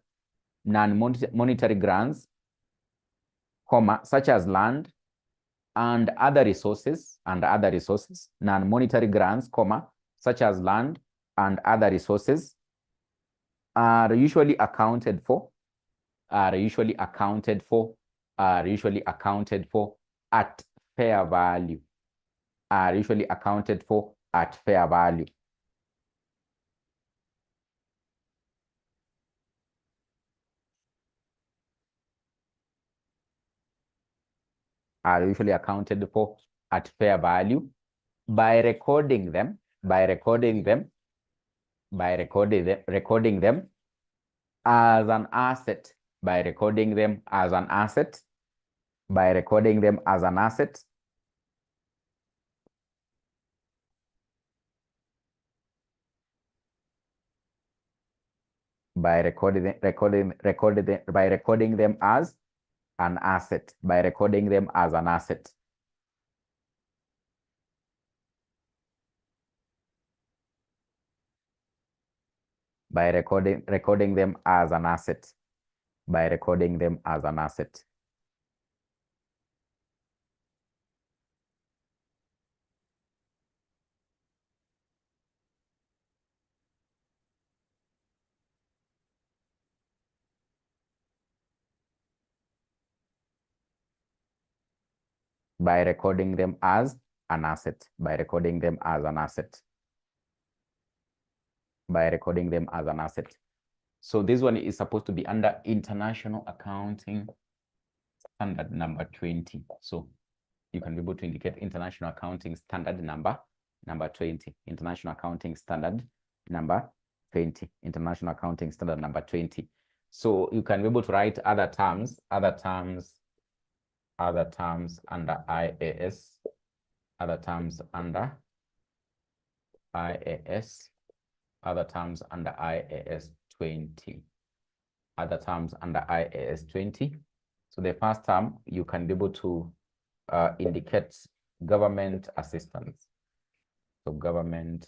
non-monetary grants, comma, such as land and other resources, non-monetary grants, comma, such as land and other resources, are usually accounted for at fair value. Are usually accounted for at fair value. Are usually accounted for at fair value by recording them as an asset, by recording them as an asset, by recording them as an asset, by recording them as an asset, by recording them as an asset. By recording them as an asset, by recording them as an asset. By recording them as an asset, by recording them as an asset, by recording them as an asset. So this one is supposed to be under International Accounting Standard number 20. So you can be able to indicate International Accounting Standard number 20, International Accounting Standard number 20, International Accounting Standard number 20. So you can be able to write other terms under IAS, other terms under IAS 20, other terms under IAS 20. So the first term, you can be able to indicate government assistance. So government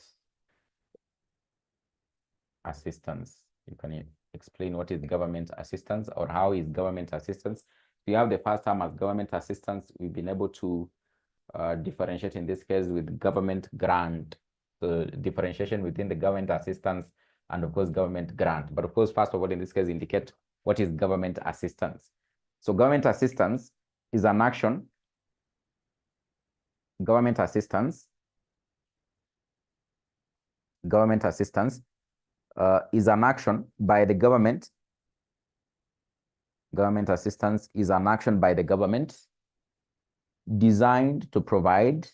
assistance. You can explain what is government assistance or how is government assistance. So you have the first term as government assistance. We've been able to differentiate in this case with government grant. So differentiation within the government assistance and of course government grant. But of course, first of all, in this case, indicate what is government assistance. So government assistance is an action. Government assistance. Government assistance is an action by the government. Government assistance is an action by the government designed to provide.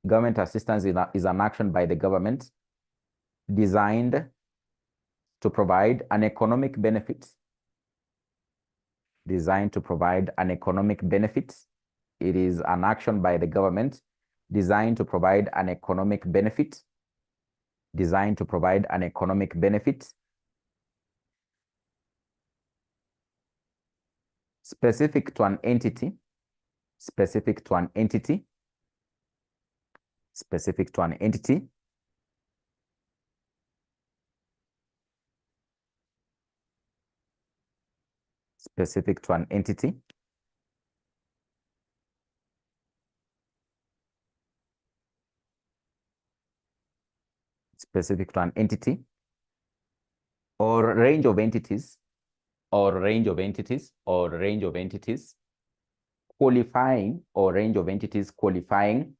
Government assistance is an action by the government designed to provide an economic benefit. Designed to provide an economic benefit. It is an action by the government designed to provide an economic benefit. Designed to provide an economic benefit. Specific to an entity. Specific to an entity. Specific to an entity. Specific to an entity. Specific to an entity or range of entities, or range of entities, or range of entities, qualifying, or range of entities qualifying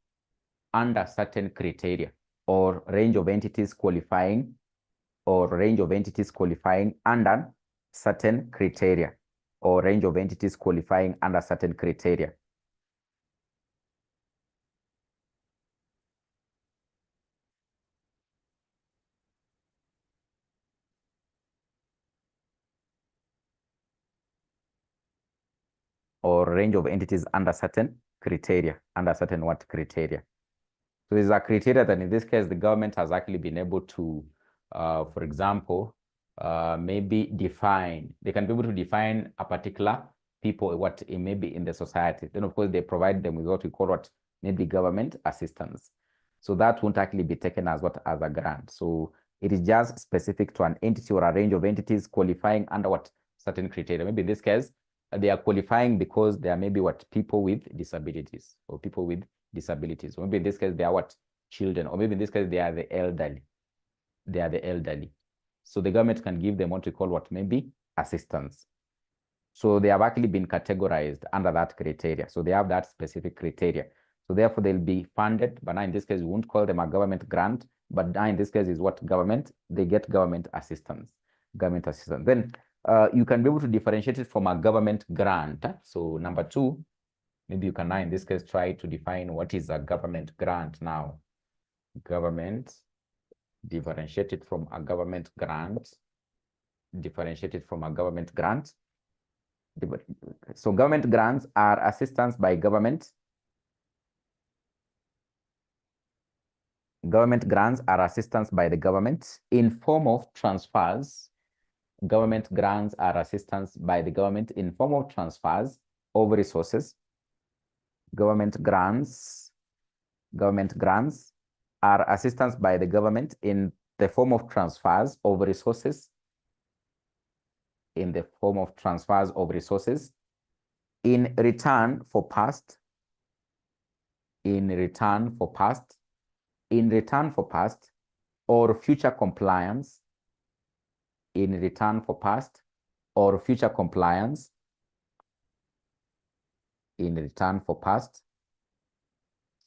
under certain criteria, or range of entities qualifying, or range of entities qualifying under certain criteria, or range of entities qualifying under certain criteria. Or range of entities under certain criteria, under certain what criteria. So there's a criteria that in this case, the government has actually been able to, for example, maybe define, they can be able to define a particular people, what it may be in the society. Then of course, they provide them with what we call what maybe government assistance. So that won't actually be taken as what, as a grant. So it is just specific to an entity or a range of entities qualifying under what certain criteria. Maybe in this case, they are qualifying because they are maybe what people with disabilities, or people with disabilities. Or maybe in this case, they are what children, or maybe in this case, they are the elderly. They are the elderly. So the government can give them what we call what maybe assistance. So they have actually been categorized under that criteria. So they have that specific criteria. So therefore, they'll be funded, but now in this case, we won't call them a government grant, but now in this case is what government, they get government assistance. Government assistance. Then you can be able to differentiate it from a government grant. So number two, maybe you can now in this case try to define what is a government grant now. Government, differentiate it from a government grant. Differentiate it from a government grant. So government grants are assistance by government. Government grants are assistance by the government in form of transfers. Government grants are assistance by the government in form of transfers of resources. Government grants are assistance by the government in the form of transfers of resources. In the form of transfers of resources in return for past. In return for past. In return for past or future compliance. In return for past or future compliance. In return for past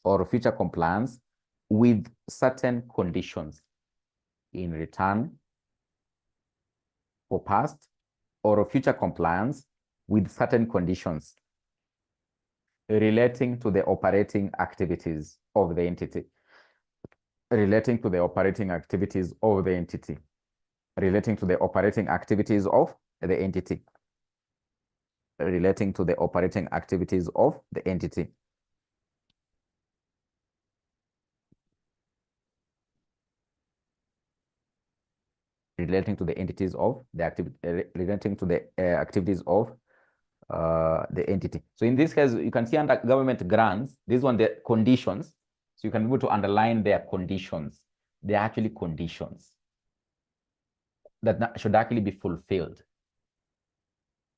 or future compliance with certain conditions. In return for past or future compliance with certain conditions relating to the operating activities of the entity. Relating to the operating activities of the entity. Relating to the operating activities of the entity. Relating to the operating activities of the entity. Relating to the entities of the activity, relating to the activities of the entity. So in this case, you can see under government grants, this one, the conditions. So you can be able to underline their conditions. They're actually conditions that should actually be fulfilled.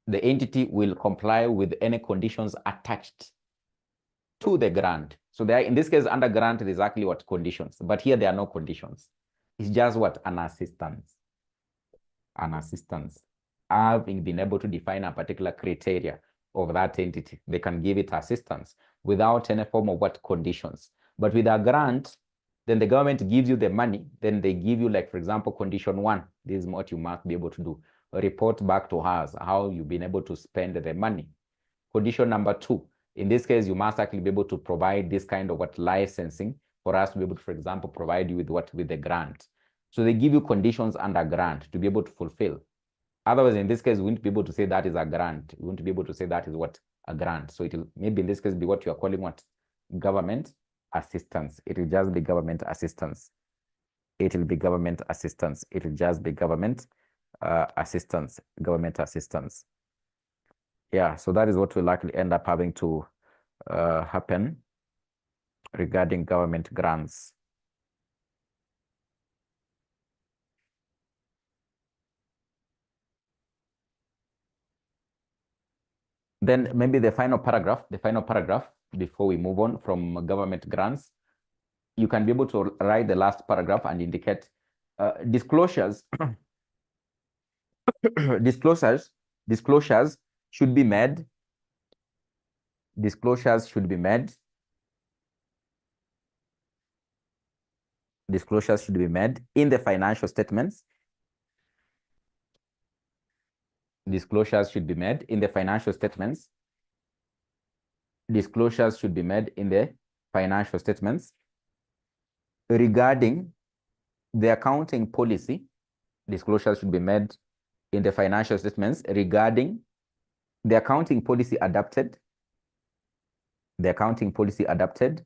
The entity will comply with any conditions attached to the grant. So there, in this case, under grant, it is exactly what conditions, but here there are no conditions. It's just what? An assistance. An assistance. Having been able to define a particular criteria of that entity. They can give it assistance without any form of what conditions. But with a grant, then the government gives you the money, then they give you, like, for example, condition 1. This is what you must be able to do. Report back to us how you've been able to spend the money. Condition number 2, in this case, you must actually be able to provide this kind of what licensing for us to be able to, for example, provide you with what, with the grant. So they give you conditions under grant to be able to fulfill. Otherwise, in this case, we won't be able to say that is a grant. We won't be able to say that is what, a grant. So it will maybe in this case be what you are calling what, government assistance. It will just be government assistance. It will be government assistance. It will just be government assistance, government assistance. Yeah, so that is what will likely end up having to happen regarding government grants. Then maybe the final paragraph before we move on from government grants, you can be able to write the last paragraph and indicate disclosures. disclosures should be made. Disclosures should be made. Disclosures should be made in the financial statements. Disclosures should be made in the financial statements. Disclosures should be made in the financial statements regarding the accounting policy. Disclosures should be made in the financial statements regarding the accounting policy adopted. The accounting policy adopted.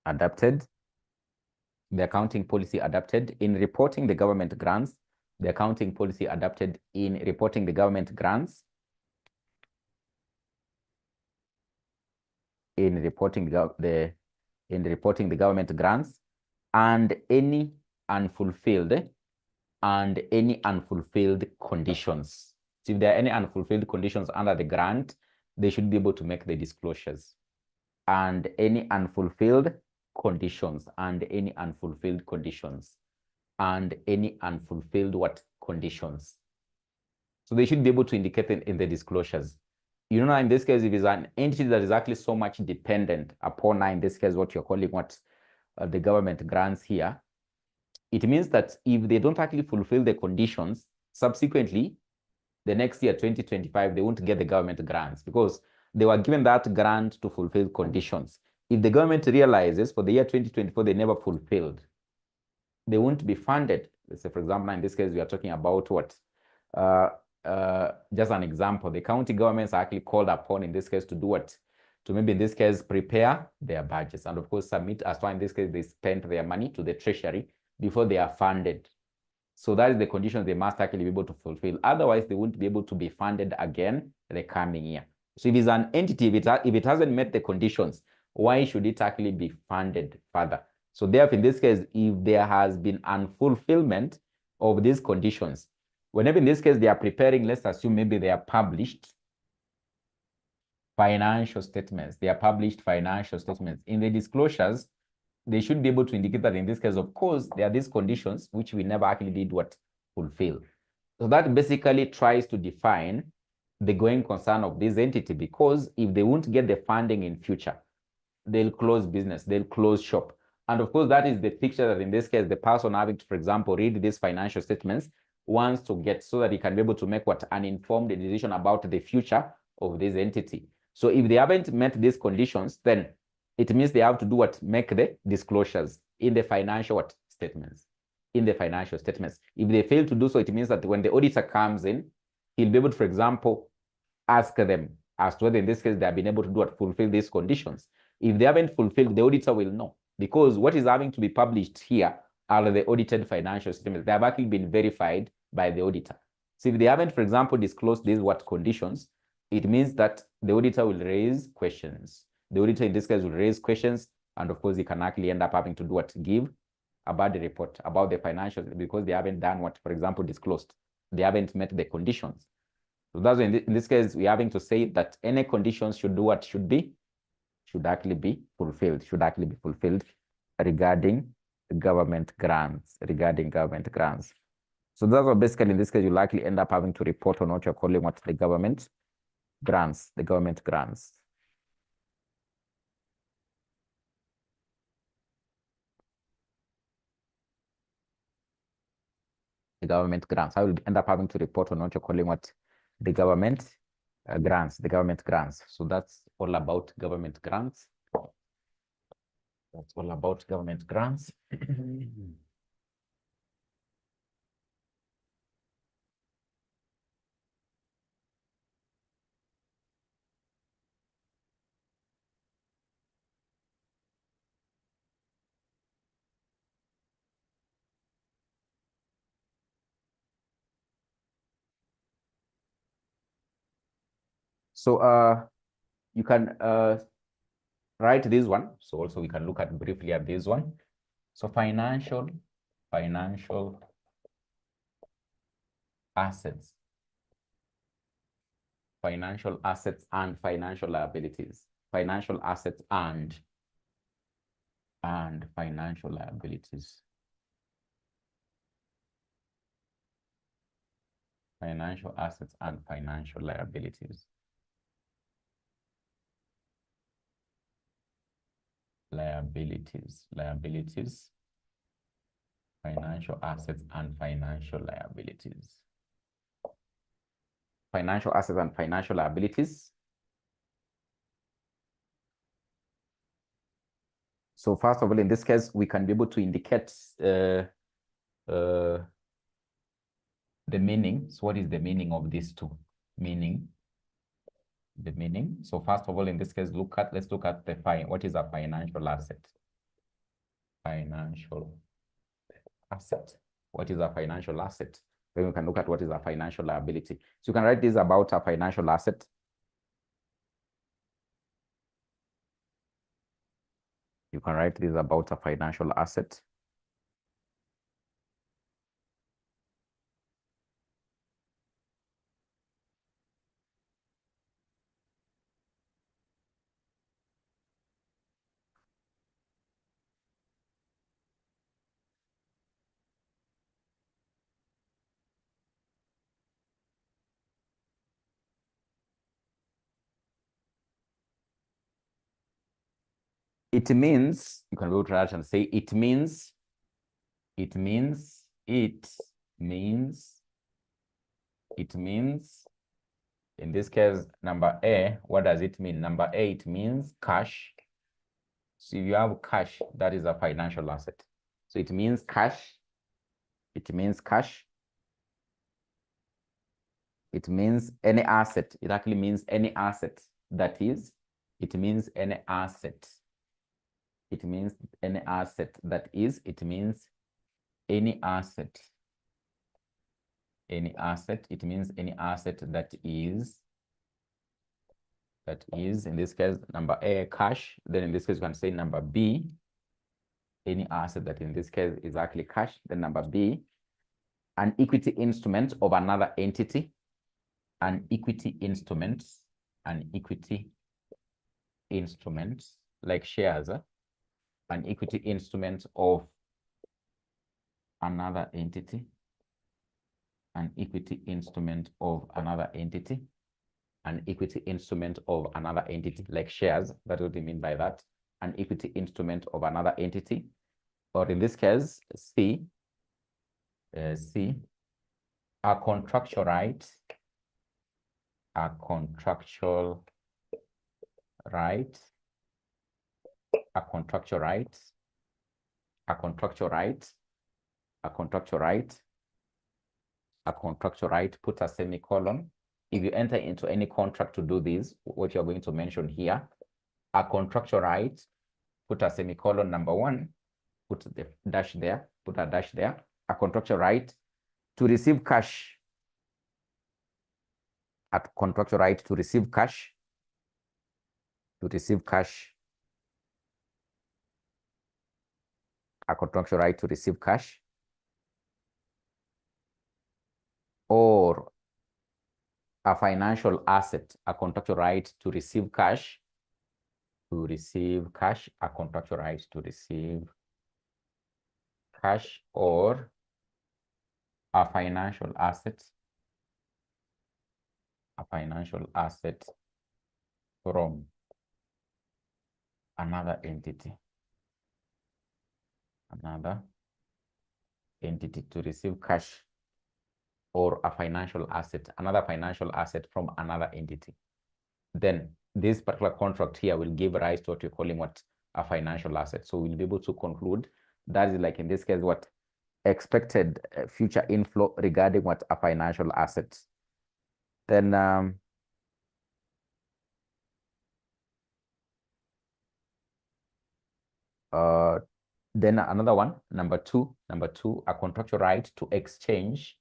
The accounting policy adopted in reporting the government grants. The accounting policy adopted in reporting the government grants. In reporting the government grants, and any unfulfilled conditions. So if there are any unfulfilled conditions under the grant, they should be able to make the disclosures. And any unfulfilled conditions, and any unfulfilled conditions, and any unfulfilled what conditions. So they should be able to indicate in the disclosures. You know, in this case, if it's an entity that is actually so much dependent upon, in this case, what you're calling what the government grants here, it means that if they don't actually fulfill the conditions, subsequently, the next year, 2025, they won't get the government grants because they were given that grant to fulfill conditions. If the government realizes for the year 2024, they never fulfilled, they won't be funded. Let's say, for example, in this case, we are talking about what? Just an example, the county governments are actually called upon in this case to do what? To maybe in this case, prepare their budgets and of course submit as far in this case they spent their money to the treasury before they are funded. So that is the conditions they must actually be able to fulfill. Otherwise, they won't be able to be funded again the coming year. So if it's an entity, if it hasn't met the conditions, why should it actually be funded further? So therefore, in this case, if there has been unfulfillment of these conditions, whenever in this case they are preparing, let's assume maybe they are published financial statements. They are published financial statements. In the disclosures, they should be able to indicate that in this case, of course, there are these conditions which we never actually did what fulfill. So that basically tries to define the going concern of this entity, because if they won't get the funding in future, they'll close business, they'll close shop. And of course, that is the picture that in this case, the person having to, for example, read these financial statements wants to get, so that he can be able to make what an informed decision about the future of this entity. So if they haven't met these conditions, then it means they have to do what? Make the disclosures in the financial what? Statements. In the financial statements. If they fail to do so, it means that when the auditor comes in, he'll be able to, for example, ask them as to whether in this case they have been able to do what? Fulfill these conditions. If they haven't fulfilled, the auditor will know, because what is having to be published here are the audited financial statements. They have actually been verified by the auditor. So if they haven't, for example, disclosed these what conditions, it means that the auditor will raise questions. The auditor in this case will raise questions, and of course, he can actually end up having to do what? Give a bad report about the financials, because they haven't done what, for example, disclosed. They haven't met the conditions. So that's in this case, we're having to say that any conditions should do what? Should actually be fulfilled, regarding government grants, So that's what basically in this case you likely end up having to report on what you're calling what the government grants, the government grants. The government grants. I will end up having to report on what you're calling what the government grants, the government grants. So that's all about government grants. That's all about government grants. So you can write this one. So also we can look at briefly at this one. So financial assets, financial assets and financial liabilities, financial assets and financial liabilities, financial assets and financial liabilities, liabilities, financial assets and financial liabilities, financial assets and financial liabilities. So first of all, in this case, we can be able to indicate the meaning. So what is the meaning of these two? Meaning, the meaning. So first of all, in this case, let's look at the what is a financial asset? Financial asset. What is a financial asset? Then we can look at what is a financial liability. So you can write this about a financial asset. You can write this about a financial asset. It means, you can go to that and say it means, in this case, number A, what does it mean? Number A, it means cash. So if you have cash, that is a financial asset. So it means cash. It means cash. It means any asset. It actually means any asset. That is, it means any asset. It means any asset. That is, it means any asset. Any asset. It means any asset that is, in this case, number A, cash. Then in this case, you can say number B, any asset that in this case is actually cash. Then number B, an equity instrument of another entity. An equity instrument, like shares, an equity instrument of another entity, an equity instrument of another entity, an equity instrument of another entity, like shares. That's what we mean by that. An equity instrument of another entity, or in this case, C, a contractual right, a contractual right, a contractual right, a contractual right, a contractual right, a contractual right, put a semicolon. If you enter into any contract to do this, what you're going to mention here, a contractual right, put a semicolon, number one, put the dash there, put a dash there, a contractual right to receive cash, a contractual right to receive cash, a contractual right to receive cash, or a financial asset, a contractual right to receive cash, a contractual right to receive cash, or a financial asset from another entity to receive cash, or a financial asset, another financial asset from another entity, then this particular contract here will give rise to what we're calling what a financial asset. So we'll be able to conclude that is, like in this case, what expected future inflow regarding what a financial asset. Then then another one, number two, a contractual right to exchange.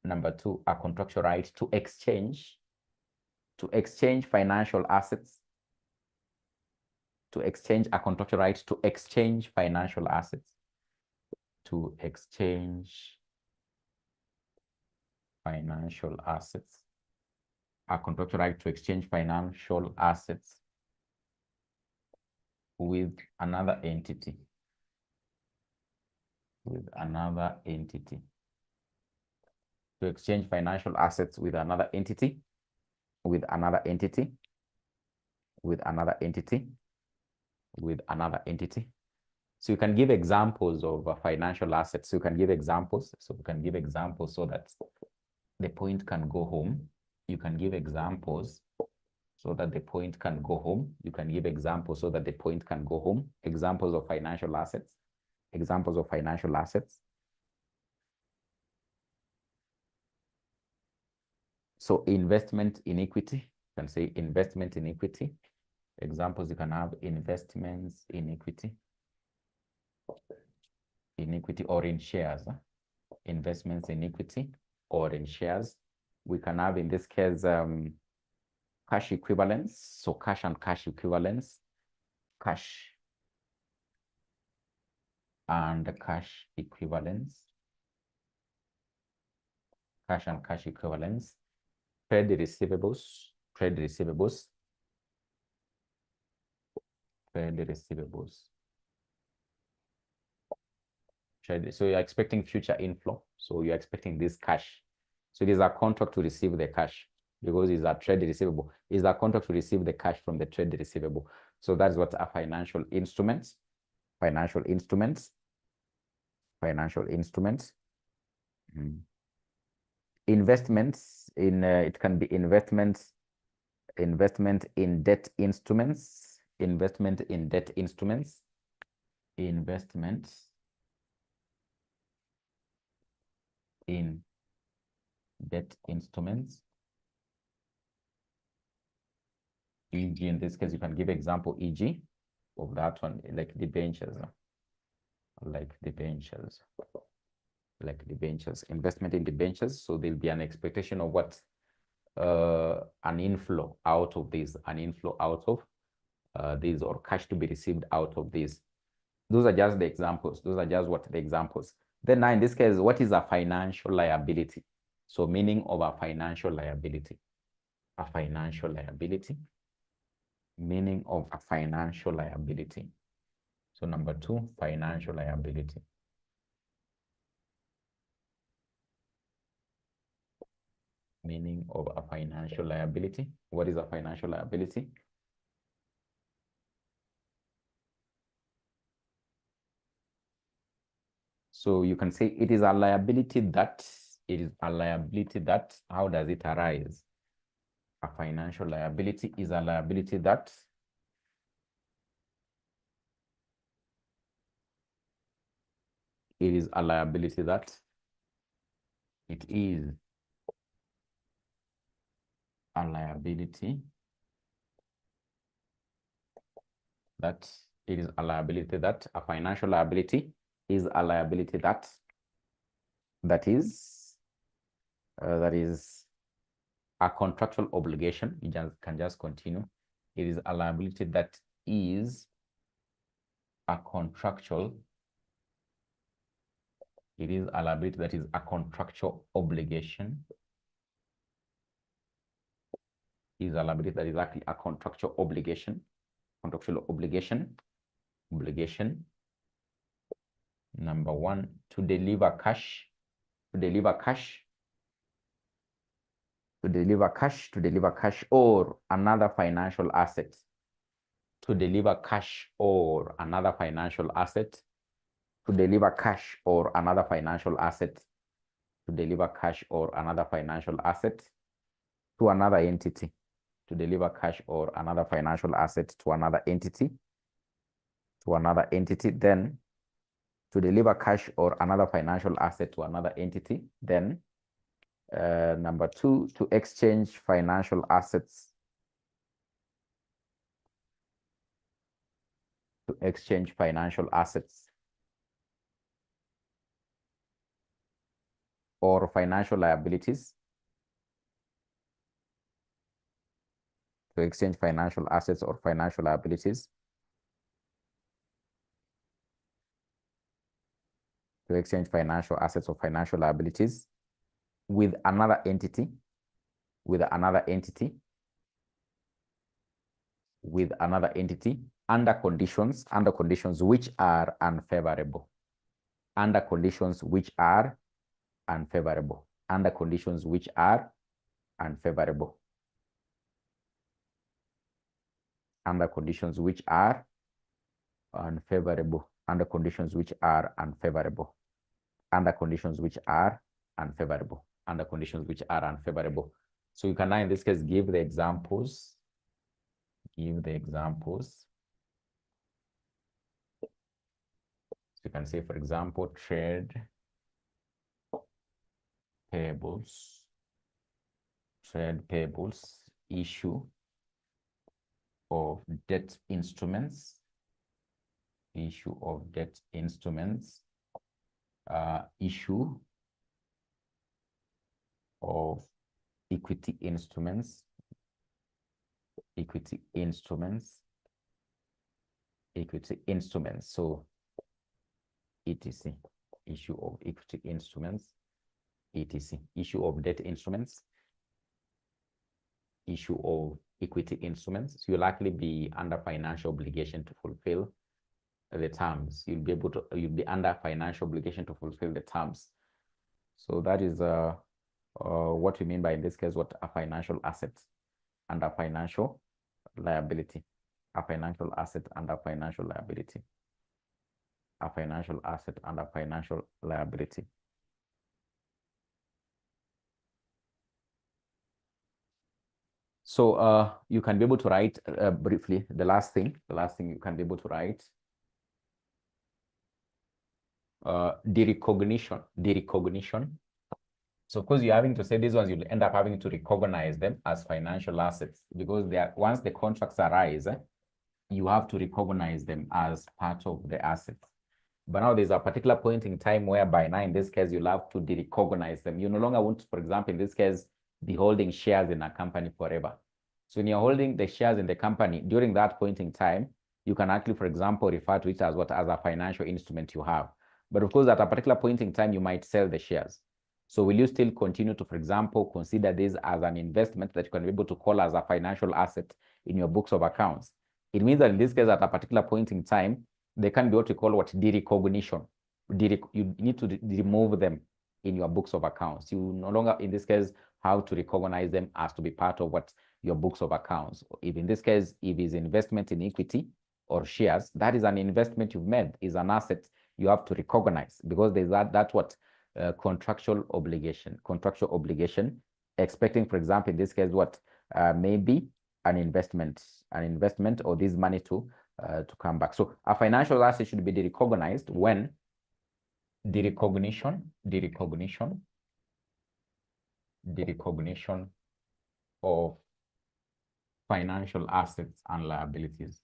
Number two, a contractual right to exchange financial assets. To exchange, a contractual right to exchange financial assets. To exchange financial assets. A contractual right to exchange financial assets with another entity. To exchange financial assets with another entity. So you can give examples of financial assets. You can give examples. So you can give examples so that the point can go home. You can give examples so that the point can go home. You can give examples so that the point can go home. Examples of financial assets. Examples of financial assets. So investment in equity. You can say investment in equity. Examples, you can have investments in equity. In equity or in shares. Investments in equity or in shares. We can have, in this case, cash equivalents. So cash and cash equivalents. Cash and cash equivalents. Cash and cash equivalents. Trade receivables. Trade receivables. Trade receivables. So you're expecting future inflow. So you're expecting this cash. So it is a contract to receive the cash, because it's a trade receivable. It's a contract to receive the cash from the trade receivable. So that's what a financial instruments. Financial instruments. Financial instruments. Investments in it can be investment in debt instruments. Investment in debt instruments. Investments in debt instruments. E.g., in this case, you can give example e.g. of that one, like debentures. Like debentures. Investment in debentures. So there'll be an expectation of what? An inflow out of this, these, or cash to be received out of these. Those are just the examples. Those are just what the examples. Then now in this case, what is a financial liability? So meaning of a financial liability. A financial liability. Meaning of a financial liability. So number two, financial liability. Meaning of a financial liability. What is a financial liability? So you can say it is a liability that, how does it arise? A financial liability is a liability that it is a liability that it is a liability that it is a liability that a financial liability is a liability that is a contractual obligation. You can just continue. It is a liability that is a contractual. It is a liability that is a contractual obligation. Is a liability that is actually a contractual obligation. Contractual obligation. Number one, to deliver cash. to deliver cash, to deliver cash, to deliver cash or another financial asset, to deliver cash or another financial asset, to deliver cash or another financial asset, to deliver cash or another financial asset to another entity, to deliver cash or another financial asset to another entity, then to deliver cash or another financial asset to another entity, then number 2, to exchange financial assets, to exchange financial assets or financial liabilities, to exchange financial assets or financial liabilities, to exchange financial assets or financial liabilities with another entity, with another entity, with another entity under conditions which are unfavorable, under conditions which are unfavorable, under conditions which are unfavorable, under conditions which are unfavorable, under conditions which are unfavorable, under conditions which are unfavorable, under conditions which are unfavorable. So you can now in this case give the examples. Give the examples. So you can say, for example, trade payables, issue of debt instruments, issue of debt instruments, issue of equity instruments, equity instruments, equity instruments. So etc. Issue of equity instruments, etc. Issue of debt instruments, issue of equity instruments. So you'll likely be under financial obligation to fulfill the terms. You'll be under financial obligation to fulfill the terms. So that is what we mean by, in this case, what a financial asset and a financial liability, a financial asset and a financial liability, a financial asset and a financial liability. So you can be able to write briefly the last thing you can be able to write, derecognition. So of course you're having to say these ones, you'll end up having to recognize them as financial assets because they are, once the contracts arise, you have to recognize them as part of the assets. But now there's a particular point in time whereby now in this case, you'll have to derecognize them. You no longer want to, for example, in this case, be holding shares in a company forever. So when you're holding the shares in the company, during that point in time, you can actually, for example, refer to it as what, as a financial instrument you have. But of course, at a particular point in time, you might sell the shares. So will you still continue to, for example, consider this as an investment that you can be able to call as a financial asset in your books of accounts? It means that in this case, at a particular point in time, they can be what we call what, derecognition. You need to remove them in your books of accounts. You no longer, in this case, have to recognize them as to be part of what, your books of accounts. If in this case, if it's investment in equity or shares, that is an investment you've made, is an asset you have to recognize because there's that's what contractual obligation, expecting, for example, in this case, what maybe an investment or this money to come back. So a financial asset should be derecognized when derecognition of financial assets and liabilities,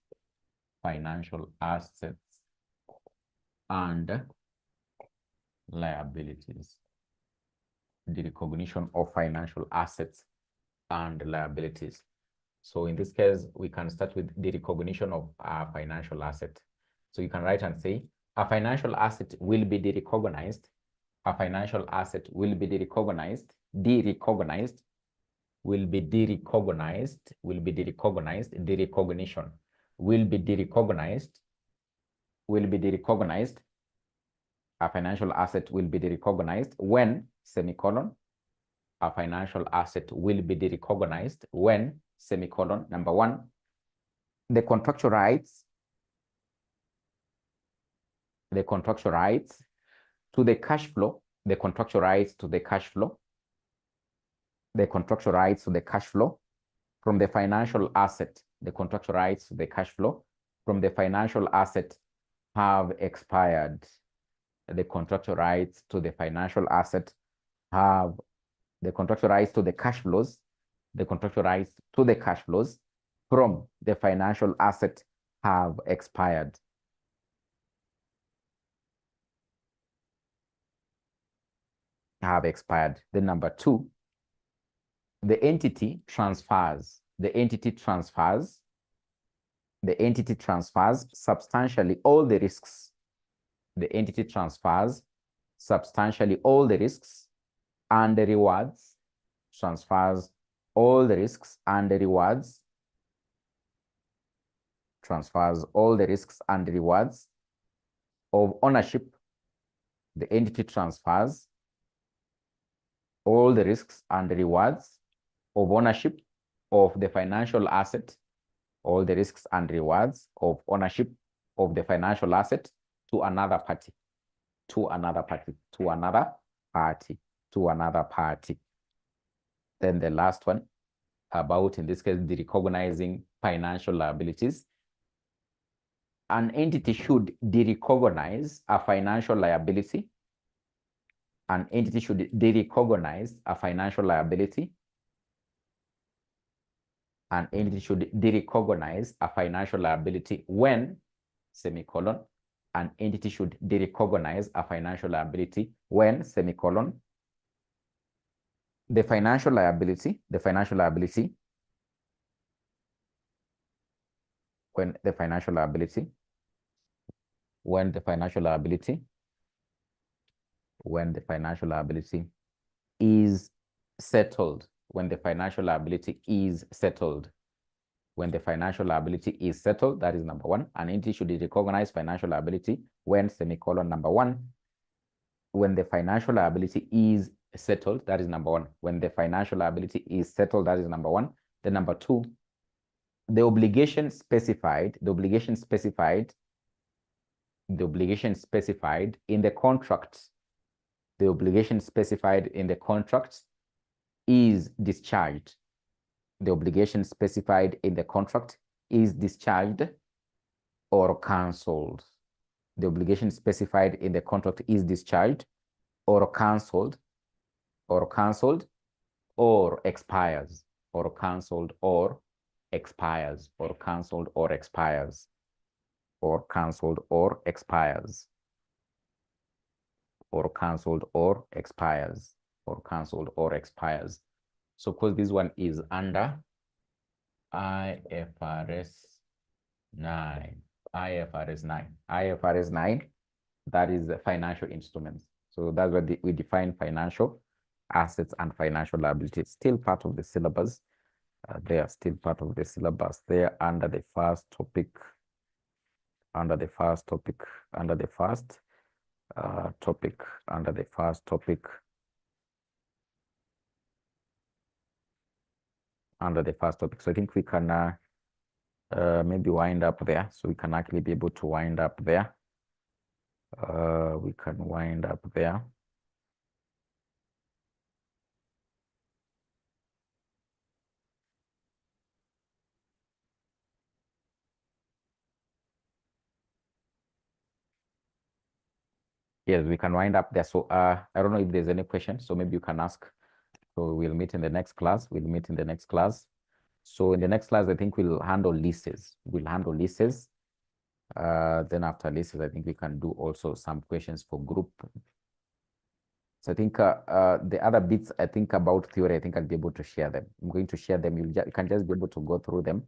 financial assets and liabilities, derecognition of financial assets and liabilities. So in this case, we can start with derecognition of a financial asset. So you can write and say, a financial asset will be derecognized. A financial asset will be derecognized, will be derecognized, derecognition, will be derecognized, a financial asset will be derecognized when semicolon, a financial asset will be derecognized when, semicolon, number one, the contractual rights to the cash flow, the contractual rights to the cash flow, the contractual rights to the cash flow from the financial asset, the contractual rights to the cash flow from the financial asset have expired. The contractual rights to the financial asset have, the contractual rights to the cash flows, the contractual rights to the cash flows from the financial asset have expired. Have expired. Then number two, the entity transfers substantially all the risks. The entity transfers substantially all the risks and the rewards, transfers all the risks and the rewards, transfers all the risks and the rewards of ownership. The entity transfers all the risks and the rewards of ownership of the financial asset, all the risks and rewards of ownership of the financial asset to another party, to another party, to another party, to another party. Then the last one about, in this case, the recognizing financial liabilities. An entity should derecognize a financial liability. An entity should derecognize a financial liability. An entity should derecognize a financial liability when, semicolon, an entity should derecognize a financial liability when, semicolon, the financial liability, when the financial liability is settled, when the financial liability is settled. When the financial liability is settled, that is number one. An entity should recognize financial liability when, semicolon, number one, when the financial liability is settled, that is number one. When the financial liability is settled, that is number one. Then number two, the obligation specified in the contract, the obligation specified in the contract is discharged. The obligation specified in the contract is discharged or cancelled. The obligation specified in the contract is discharged or cancelled, or expires, or cancelled or expires, or cancelled or expires, or cancelled or expires, or cancelled or expires, or cancelled or expires. So because this one is under IFRS 9, that is the financial instruments. So that's where we define financial assets and financial liabilities. Still part of the syllabus. They are still part of the syllabus. They are under the first topic, under the first topic. So I think we can maybe wind up there. So we can actually be able to wind up there. We can wind up there. Yes, we can wind up there. So I don't know if there's any questions, so maybe you can ask. So we'll meet in the next class. So in the next class, I think we'll handle leases. Then after leases, I think we can do also some questions for group. So I think the other bits, I think about theory, I think I'll be able to share them. I'm going to share them. You can just be able to go through them.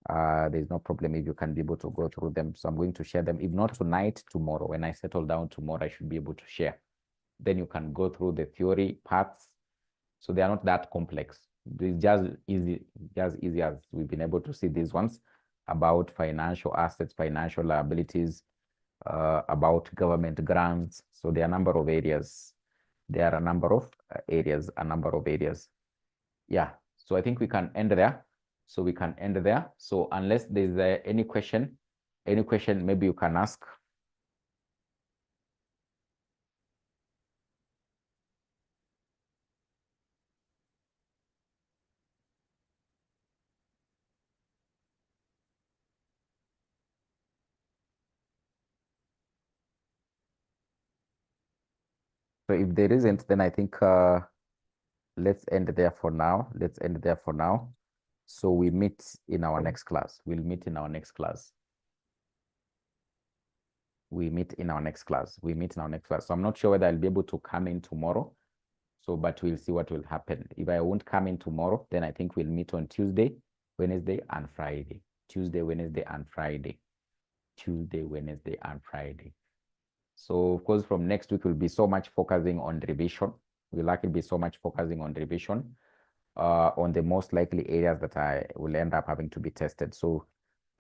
There's no problem if you can be able to go through them. So I'm going to share them. If not tonight, tomorrow. When I settle down tomorrow, I should be able to share. Then you can go through the theory parts. So they are not that complex. It's just easy as we've been able to see these ones about financial assets, financial liabilities, about government grants. So there are a number of areas there are a number of areas, Yeah, so I think we can end there. So we can end there. So unless there's any question, maybe you can ask. So if there isn't, then I think let's end there for now. Let's end there for now. So we meet in our next class. We'll meet in our next class. We meet in our next class. We meet in our next class. So I'm not sure whether I'll be able to come in tomorrow. So, but we'll see what will happen. If I won't come in tomorrow, then I think we'll meet on Tuesday, Wednesday, and Friday. Tuesday, Wednesday, and Friday. Tuesday, Wednesday, and Friday. So, of course, from next week, we'll be so much focusing on revision. We'll likely be so much focusing on revision on the most likely areas that I will end up having to be tested. So,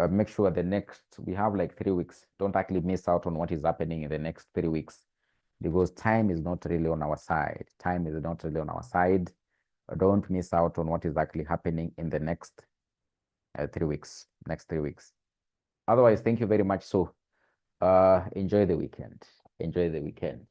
make sure we have like 3 weeks. Don't actually miss out on what is happening in the next 3 weeks, because time is not really on our side. Time is not really on our side. Don't miss out on what is actually happening in the next 3 weeks. Otherwise, thank you very much. So enjoy the weekend. Enjoy the weekend.